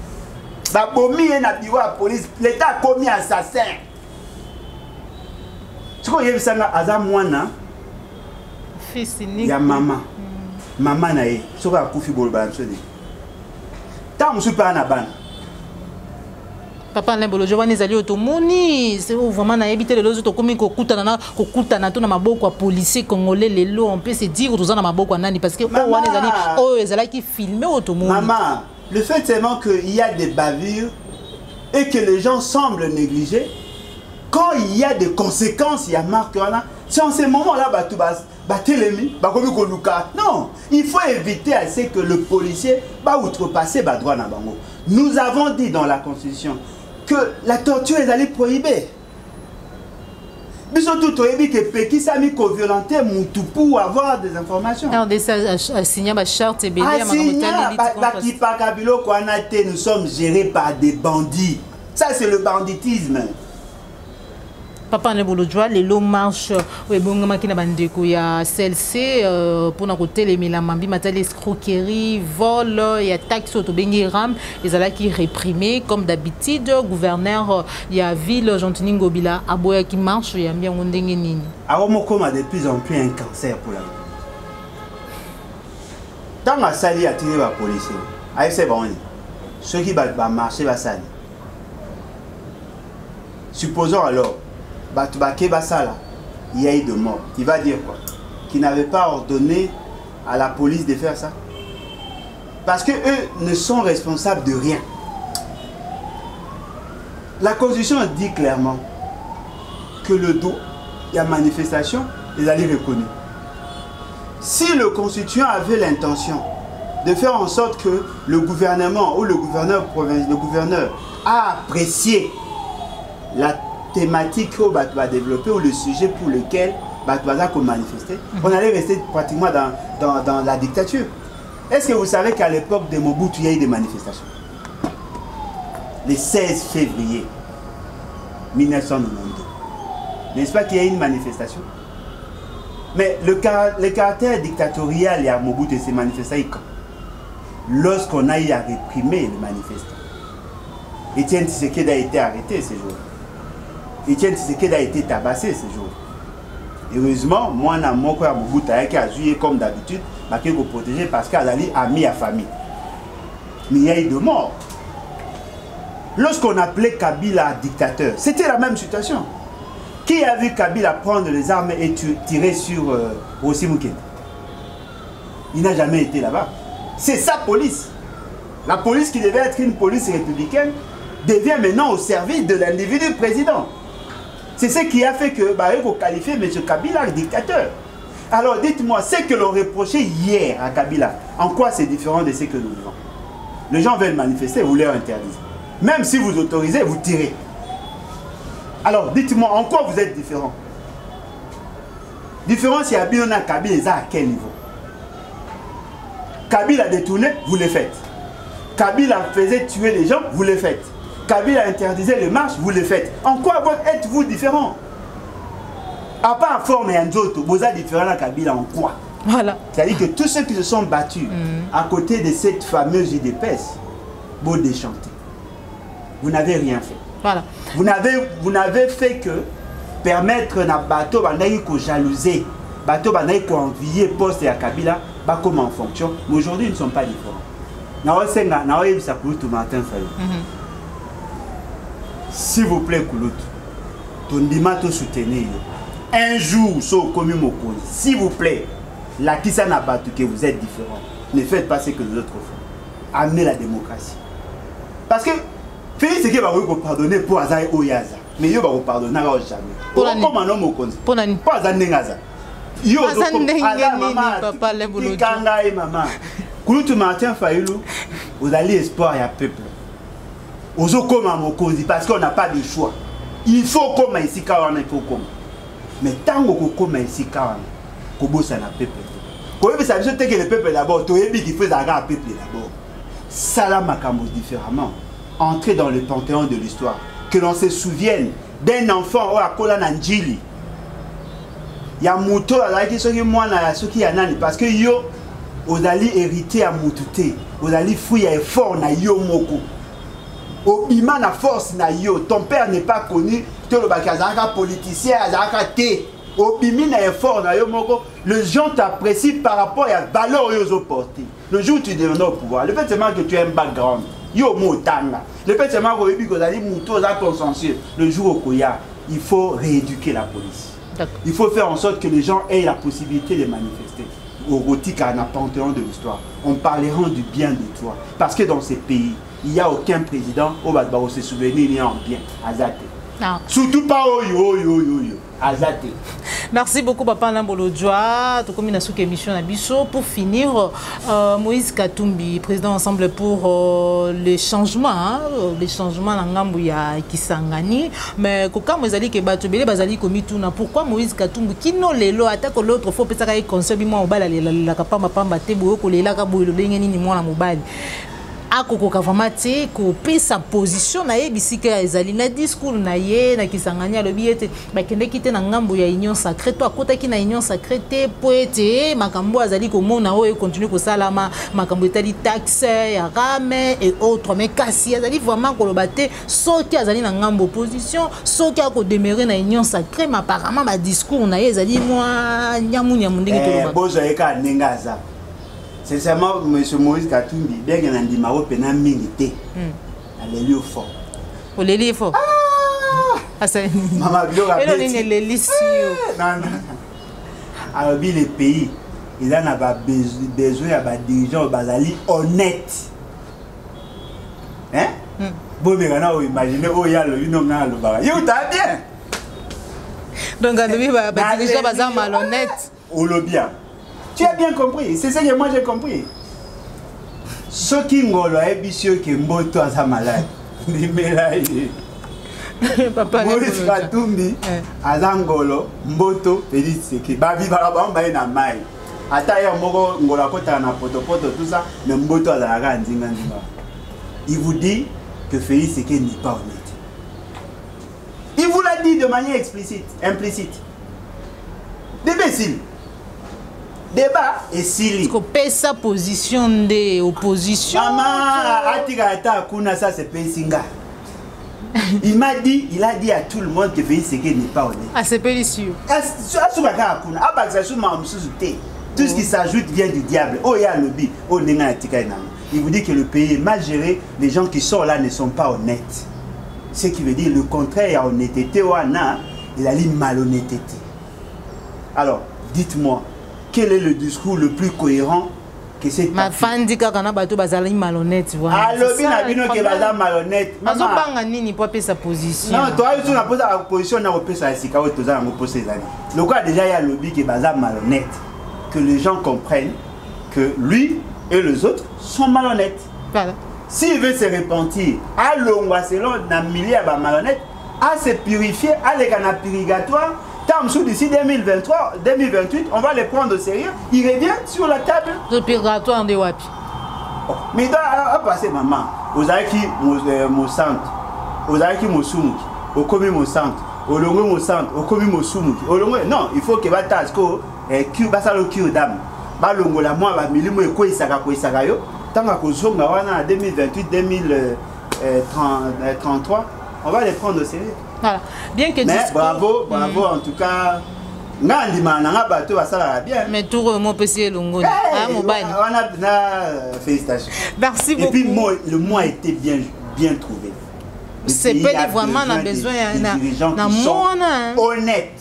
Speaker 1: Babomi est na bureau de la police. L'État a commis assassin. Ce qu'on y a vu ça, Azamwana.
Speaker 2: Fils unique.
Speaker 1: Il y a maman. Maman na ye. Ce qu'on a koufi bol balanço de. Tant monsieur pas na ban.
Speaker 2: Papa Lembolo, je vois les alliés automoni. C'est vraiment na éviter les autres comme kokuta na to na maboko policier congolais les lots on peut se dire aux na maboko nani parce que on les alliés les alliés qui filment automoni.
Speaker 1: Maman, le fait seulement qu'il y a des bavures et que les gens semblent négliger, quand il y a des conséquences, il y a marque là, c'est en ce moment-là non, il faut éviter à ce que le policier va outrepasser droit na bango. Nous avons dit dans la Constitution que la torture est allée prohibée. Mais surtout, tu as dit que Péki s'est mis co-violenté pour avoir des informations. Nous sommes gérés par des bandits. Ça, c'est le banditisme.
Speaker 2: Papa Nebolo-Joa, les lots marchent qui ya CLC pour notre côté les mambi matal escroquerie, vol et attaques sur Bengiram, les ala qui réprimés comme d'habitude. Gouverneur il y a ville Gentini Ngobila Aboya qui marche il y a bien ondenge nini.
Speaker 1: Aromokoma de plus en plus un cancer pour la vie. Dans ma salle il y a tiré la police. Avec ces bons ceux qui va marcher la salle. Supposons alors il y a eu de mort. Il va dire quoi? Qu'il n'avait pas ordonné à la police de faire ça. Parce que eux ne sont responsables de rien. La Constitution dit clairement que le dos, il y a manifestation, les alliés reconnus. Si le constituant avait l'intention de faire en sorte que le gouvernement ou le gouverneur a apprécié la thématique qu'on va développer ou le sujet pour lequel on manifester, on allait rester pratiquement dans la dictature. Est-ce que vous savez qu'à l'époque de Mobutu, il y a eu des manifestations? Le 16 février 1992. N'est-ce pas qu'il y a eu une manifestation? Mais le caractère dictatorial il y a Mobutu s'est manifesté quand? Lorsqu'on a eu à réprimer les manifestants. Etienne Tshisekedi a été arrêté ce jour. Etienne Tshisekedi a été tabassé ce jour. Heureusement, moi, je suis comme d'habitude, je suis protégé parce qu'il est ami à famille. Mais il y a eu de morts. Lorsqu'on appelait Kabila dictateur, c'était la même situation. Qui a vu Kabila prendre les armes et tirer sur Rossi Moukene? Il n'a jamais été là-bas. C'est sa police. La police qui devait être une police républicaine devient maintenant au service de l'individu président. C'est ce qui a fait que vous qualifiez M. Kabila le dictateur. Alors dites-moi, ce que l'on reprochait hier à Kabila, en quoi c'est différent de ce que nous vivons? Les gens veulent manifester, vous leur interdisez. Même si vous autorisez, vous tirez. Alors dites-moi, en quoi vous êtes différent? Différence, il y a bien un Kabila, à quel niveau? Kabila a détourné, vous le faites. Kabila faisait tuer les gens, vous le faites. Kabila interdisait les marches, vous le faites. En quoi êtes-vous différent? À part forme et Anzoto, vous êtes différent à Kabila en quoi?
Speaker 2: Voilà.
Speaker 1: C'est-à-dire que tous ceux qui se sont battus à côté de cette fameuse IDPS, vous déchantez. Vous n'avez rien fait.
Speaker 2: Voilà.
Speaker 1: Vous n'avez fait que permettre à bateau de jalouser, bateau de envier poste à Kabila, comme en fonction. Mais aujourd'hui, ils ne sont pas différents. S'il vous plaît, Kouloutou, ton dimato soutenir. Un jour, s'il vous plaît, la Kissa n'a pas que vous êtes différents. Ne faites pas ce que les autres font. Amenez la démocratie. Parce que Félix Tshisekedi va vous pardonner pour Azaï Oyaza. Mais il va vous pardonner jamais. Pour un homme au Konzi. Pour un pas Zanengaza. Yo, papa, le Kanga et maman. Kouloutou Martin Fayoulou, vous allez espoir et à peuple. Ozo comme à Mokonzi parce qu'on n'a pas de choix. Il faut comme ici Kawana, il faut comme. Mais tant qu'on comme ici Kawana, Kobo ça n'a peuple. Kobo ça veut dire que le peuple d'abord, toi et qui fait la peuple d'abord. Salam Makamos différemment. Entrer dans le panthéon de l'histoire. Que l'on se souvienne d'un enfant à Kola Nanjili. Il y a Mouto à qui sont moi ceux qui y nani parce que yo vous allez hériter à Moutouté. Vous allez fouiller à effort na yo moko. Obima na force na yo. Ton père n'est pas connu. Tu es politicien, té. Obimi na effort na yo moko. Les gens t'apprécient par rapport à la valeur que tu portes. Le jour où tu deviens au pouvoir, le fait seulement que tu as un background. Yo motanga. Le fait seulement que tu as un consensus. Le jour où Koya, il faut rééduquer la police. Il faut faire en sorte que les gens aient la possibilité de manifester. Au Rotique, à un panthéon de l'histoire, on parlera du bien de toi. Parce que dans ces pays, il n'y a aucun président au va se souvenir ni en bien. Azate. Surtout pas yo. Azate.
Speaker 2: Merci beaucoup, Papa Nambolodjoa. Tout comme une émission à Bisso. Pour finir, Moïse Katumbi, président ensemble pour les changements. Les changements dans Ngambouya qui s'engagent. Mais quand Moïse que Batobele Bazali komi tuna, pourquoi Moïse Katumbi qui non les lois attaque l'autre fois peut-être qu'il consomme moi au bal la kapamba pamba te boyo ko lela ka boyo le ngeni ni mwana mobali. Akoko kavamate ko pe sa position na yebisika ezali na discours na ye na kisanganya lobi ete bakende kite na ngambo ya union sacrée to akota ki na union sacrée te poete makambo azali ko mona o e continue ko salama makambo etali taxe ya rame et autres mais kasi azali vraiment ko lobate soki azali na ngambo opposition soki ako demeurer na union sacrée mais apparemment ba discours na ye ezali moi nyamu ndenge to loba
Speaker 1: bozo eka nengaza. Sincèrement, M. Moïse Katumbi, bien qu'il y ait un dimaro pénal milité, elle est lieu fort.
Speaker 2: Oh, les livres forts. Ah, c'est.
Speaker 1: Maman,
Speaker 2: elle est les
Speaker 1: non. Alors, les pays, ils en ont besoin de dirigeants honnêtes. Hein? Bon, mais maintenant, vous imaginez, oh, il y a le nom dans le bar. You, t'as bien.
Speaker 2: Donc, les dirigeants sont malhonnêtes.
Speaker 1: Ou le bien. Tu as bien compris, c'est ce que moi j'ai compris. Ceux qui ngolo ebisio que mboto aza malade. Papa Moïse Katumbi aza ngolo mboto Félix Tshisekedi ba vivra ba mbaye na mai. Ata ya moko ngolo akota na poto tout ça, mais mboto aza ka ndinga. Il vous dit que Félix Tshisekedi n'est pas honnête. Il vous l'a dit de manière explicite, implicite. D'imbécile. Débat et Sili.
Speaker 2: Parce que sa position de opposition.
Speaker 1: Maman, Atika Kuna, ça c'est Pessinga. Il a dit à tout le monde que Félix Tshisekedi n'est pas honnête.
Speaker 2: Ah, c'est pas sûr.
Speaker 1: Tout ce qui s'ajoute vient du diable. Oh, il y a le lobby. Oh, il vous dit que le pays est mal géré. Les gens qui sont là ne sont pas honnêtes. Ce qui veut dire le contraire, il y a honnêteté. Il a dit malhonnêteté. Alors, dites-moi, quel est le discours le plus cohérent que cette
Speaker 2: ma femme dit que quand bateau bazali malhonnête voilà.
Speaker 1: Alors bien bino que bazali malhonnête.
Speaker 2: Mazo banga nini pour sa position.
Speaker 1: Non, toi tu n'as pas sa position na opesa sika o toza na opesa ezali. Le quoi déjà il y a lobby que bazali malhonnête, que les gens comprennent que lui et les autres sont malhonnêtes.
Speaker 2: Voilà.
Speaker 1: S'il veut se repentir, à l'ongwa selon na milliers ba malhonnête, à se purifier, à les gana purgatoire. D'ici 2023, 2028, on va les prendre au sérieux. Il revient sur la table.
Speaker 2: Le purgatoire de Wapi.
Speaker 1: Mais il doit passer, maman. Vous avez qui mon centre. Vous avez qui mon soumou. Au commis mon centre. Au longo mon centre. Au commis mon soumou. Non, il faut que va tasco. Qui va ça le qui dame. Ba longo la moi va milimo et quoi ça yo. Tant que kozonga wana 2028, 2033, on va les prendre au sérieux.
Speaker 2: Voilà. Bien que
Speaker 1: mais bravo, bravo en tout cas.
Speaker 2: Mais tout le monde peut s'y longo.
Speaker 1: Félicitations.
Speaker 2: Merci beaucoup.
Speaker 1: Et puis le mot a été bien trouvé.
Speaker 2: C'est pas vraiment on a besoin d'un monde
Speaker 1: honnête.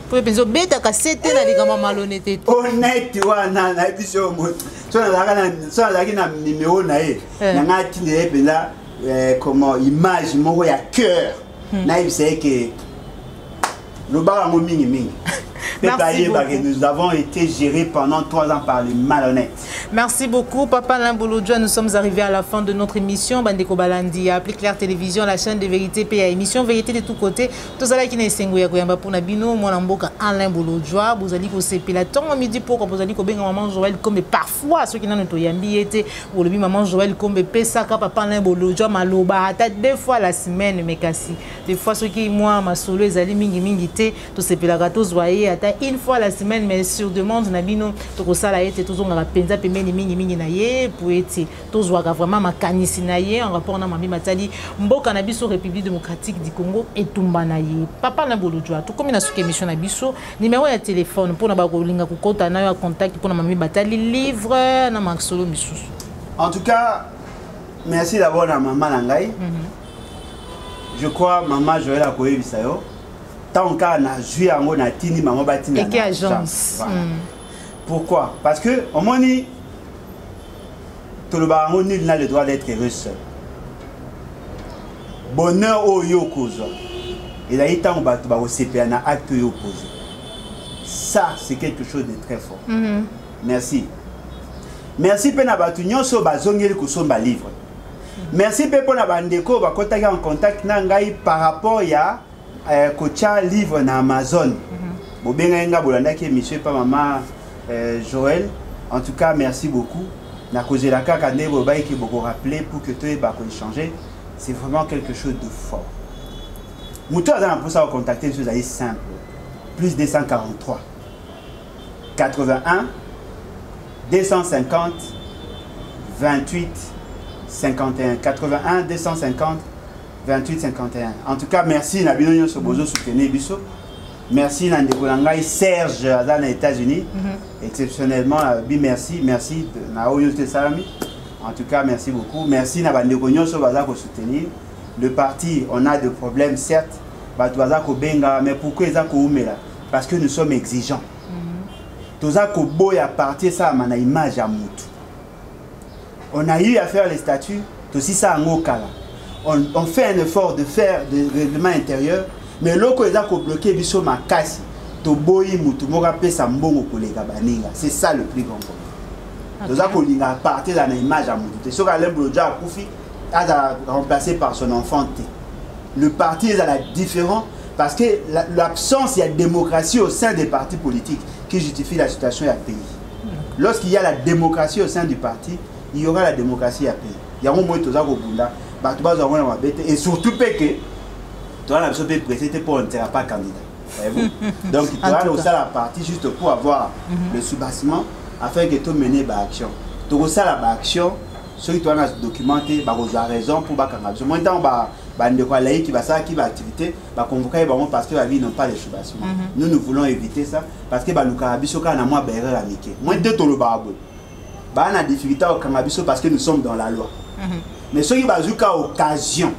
Speaker 2: Pour penser bête à c'était na ligama malhonnêteté.
Speaker 1: Honnête wana na biso mo. So na na numéro na e. Na ngati ne bela comment image moko ya cœur. Na c'est que le bar mingi. Nous avons été gérés pendant 3 ans par les malhonnêtes.
Speaker 2: Merci beaucoup, Papa Limbolodjoa. Nous sommes arrivés à la fin de notre émission. Bandeko Balandi, Appli Claire Télévision, la chaîne de vérité, PA émission Vérité de tous côtés. Tous allez qui ne sont pas pour Nabino, moi Lamboka Alain Bolodjoa. Vous allez que c'est pilaton midi pour vous allez que bien maman Joël comme parfois ceux qui n'ont pas yambi été ou le maman Joël comme Pesaka Papa Limbolodjoa Maloba à 2 fois la semaine mais kasi. Des fois ceux qui moi ma solo les allez mingi té tous ces pilagatos voyez à une fois la semaine mais sur demande Nabino to ça la été toujours na penza pembeni mingi na ye pour être tous vraiment makanisi na ye en rapport na mami matali mboka na biso République démocratique du Congo et tumba na ye Papa Limbolodjoa to comme na suka émission na biso numéro ya téléphone pour na ba kolinga ko kota na yo contact pour na mami batali livre na maxolo misusu.
Speaker 1: En tout cas merci d'abord à maman Nangai. Je crois maman Joël a koye bisayo. Tant qu'on a joué à mon atini, maman batini.
Speaker 2: Et qui agence.
Speaker 1: Voilà. Pourquoi? Parce que au moins tout le baron nul n'a le droit d'être heureux seul. Bonheur au yokozo. Et là il t'a on bat au CPA na acte opposé. Ça c'est quelque chose de très fort. Merci. Merci pena batu nyonso bazongeli ko somba livre. Merci pe pona bandeko ba kontakter en contact na ngai par rapport ya kocha livre na Amazon. Bobenga bolanda ki monsieur pa maman Joël. En tout cas, merci beaucoup. Na cause la kaka ne bobai ki boko rappeler pour que tu ba ko échanger. C'est vraiment quelque chose de fort. Moutou a pour ça contacter sur les simple. Plus 243 81 250 28 51 81 250 28 51. En tout cas, merci Nabino Nyo Sobozo soutenir biso. Merci Nandeko Langai Serge dans les États-Unis. Exceptionnellement, merci na Oyote Salami. En tout cas, merci beaucoup. Merci Nabandeko Nyo Sobozo pour soutenir. Le parti, on a des problèmes certes. Mais pourquoi ils ont là? Parce que nous sommes exigeants. Tous les boy à partir ça à image à Moutou. On a eu à faire les statuts, aussi ça en Okala. On fait un effort de faire des règlements intérieurs, mais l'autre ils ont bloqué biso makasi. To boy Moutou moka pesa mbongo kolega baninga. C'est ça le plus grand problème. Tous les à partir de l'image à Moutou. Et ce qu'Alain Bolodjoa a Koufi a remplacé par son enfant. Le parti est différent parce que l'absence de démocratie au sein des partis politiques qui justifie la situation du pays. Lorsqu'il y a la démocratie au sein du parti, il y aura la démocratie à pays. Il y a un moment où tout ça et surtout que tu as la pressé pour ne sera pas candidat. Donc tu as aussi la partie juste pour avoir le soubassement afin que tu menes l'action. Tu as l'action. Ceux qui doivent documenter, ils ont raison pour bakanga. bande quoi laïque qui va ça qui va activité va convoquer parce que la vie n'ont pas les chubassions. Nous voulons éviter ça parce que baluka biso kana moi berre la mike. Moi de to le babo. Ba na difficulté au kamabiso parce que nous sommes dans la loi. Mais ceux qui bazuka occasion.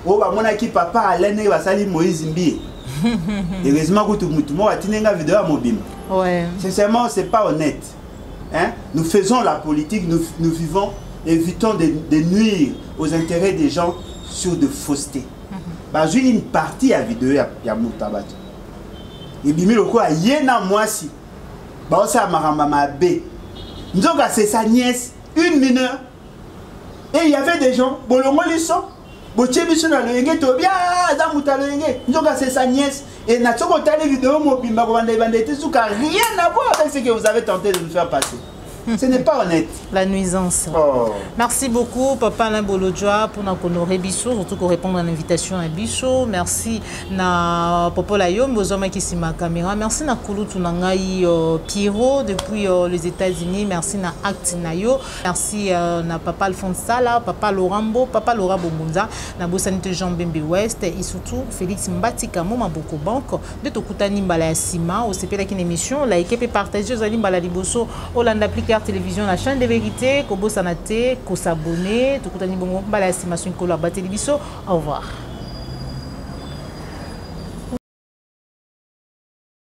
Speaker 1: Oh ba mona ki papa alene va sali Moïse Mbi. Heureusement que tout le monde a tinenga vidéo à mobile.
Speaker 2: Ouais. Sincèrement,
Speaker 1: c'est pas honnête. Hein? Nous faisons la politique, nous vivons, évitons de nuire aux intérêts des gens sur de fausseté. J'ai une partie à vidéo à Moutabat. Et bimi le quoi yena moi si. Bah ça maramba ma b. Nous avons c'est sa nièce, une mineure. Et il y avait des gens, bolongo liso. Bochebiso na loyenge to bien za mutaloyenge. Nous avons c'est sa nièce. Et n'a pas tali vidéo mobimba ko bande bande rien à voir avec ce que vous avez tenté de nous faire passer. Ce n'est pas honnête.
Speaker 2: La nuisance. Oh. Merci beaucoup, Papa Alain Bolodjoa, pour nous honorer Bisso, surtout pour répondre à l'invitation à Bisso. Merci na Popo Layom, aux hommes qui sont ma caméra. Merci na Koulou Tunangaï Pierrot depuis les États-Unis. Merci na Actinayo. Merci na Papa Alphonse Sala, Papa Lorambo, Papa Laura Bomunza, na Bossanite Jean Bembe West et surtout Félix Mbatika, Moma Boko Bank, de Tokutani Mbala Sima, au CP une émission, likez et partagez aux Alim Mbala Liboso, Hollande Appliquer Télévision, la chaîne de vérité, Kobo Sanate, Ko s'abonner, tout le monde, au revoir.